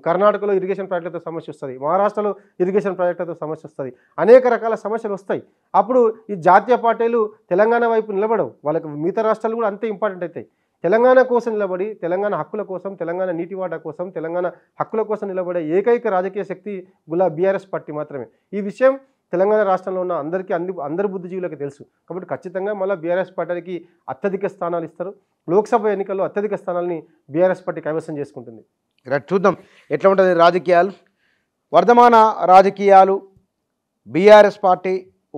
కర్ణాటకలో ఇరిగేషన్ ప్రాజెక్టులతో సమస్య వస్తుంది, మహారాష్ట్రలో ఇరిగేషన్ ప్రాజెక్టులతో సమస్య వస్తుంది, అనేక రకాల సమస్యలు వస్తాయి. అప్పుడు ఈ జాతీయ పార్టీలు తెలంగాణ వైపు నిలబడవు. వాళ్ళకి మిగతా రాష్ట్రాలు కూడా అంతే ఇంపార్టెంట్ అవుతాయి. తెలంగాణ కోసం నిలబడి, తెలంగాణ హక్కుల కోసం, తెలంగాణ నీటి వాటా కోసం, తెలంగాణ హక్కుల కోసం నిలబడే ఏకైక రాజకీయ శక్తి బీఆర్ఎస్ పార్టీ మాత్రమే. ఈ విషయం తెలంగాణ రాష్ట్రంలో ఉన్న అందరి బుద్ధిజీవులకు తెలుసు. కాబట్టి ఖచ్చితంగా మళ్ళీ బీఆర్ఎస్ పార్టీకి అత్యధిక స్థానాలు ఇస్తారు. లోక్సభ ఎన్నికల్లో అత్యధిక స్థానాలని బీఆర్ఎస్ పార్టీ కైవసం చేసుకుంటుంది. చూద్దాం ఎట్లా ఉంటుంది రాజకీయాలు. వర్ధమాన రాజకీయాలు, బీఆర్ఎస్ పార్టీ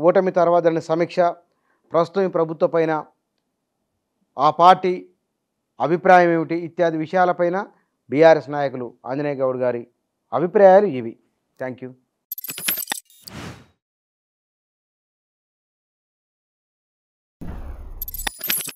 ఓటమి తర్వాత దాని సమీక్ష, ప్రస్తుతం ప్రభుత్వ పైన ఆ పార్టీ అభిప్రాయం ఏమిటి ఇత్యాది విషయాలపైన బీఆర్ఎస్ నాయకులు ఆంజనేయ గౌడ్ గారి అభిప్రాయాలు ఇవి. Thank you.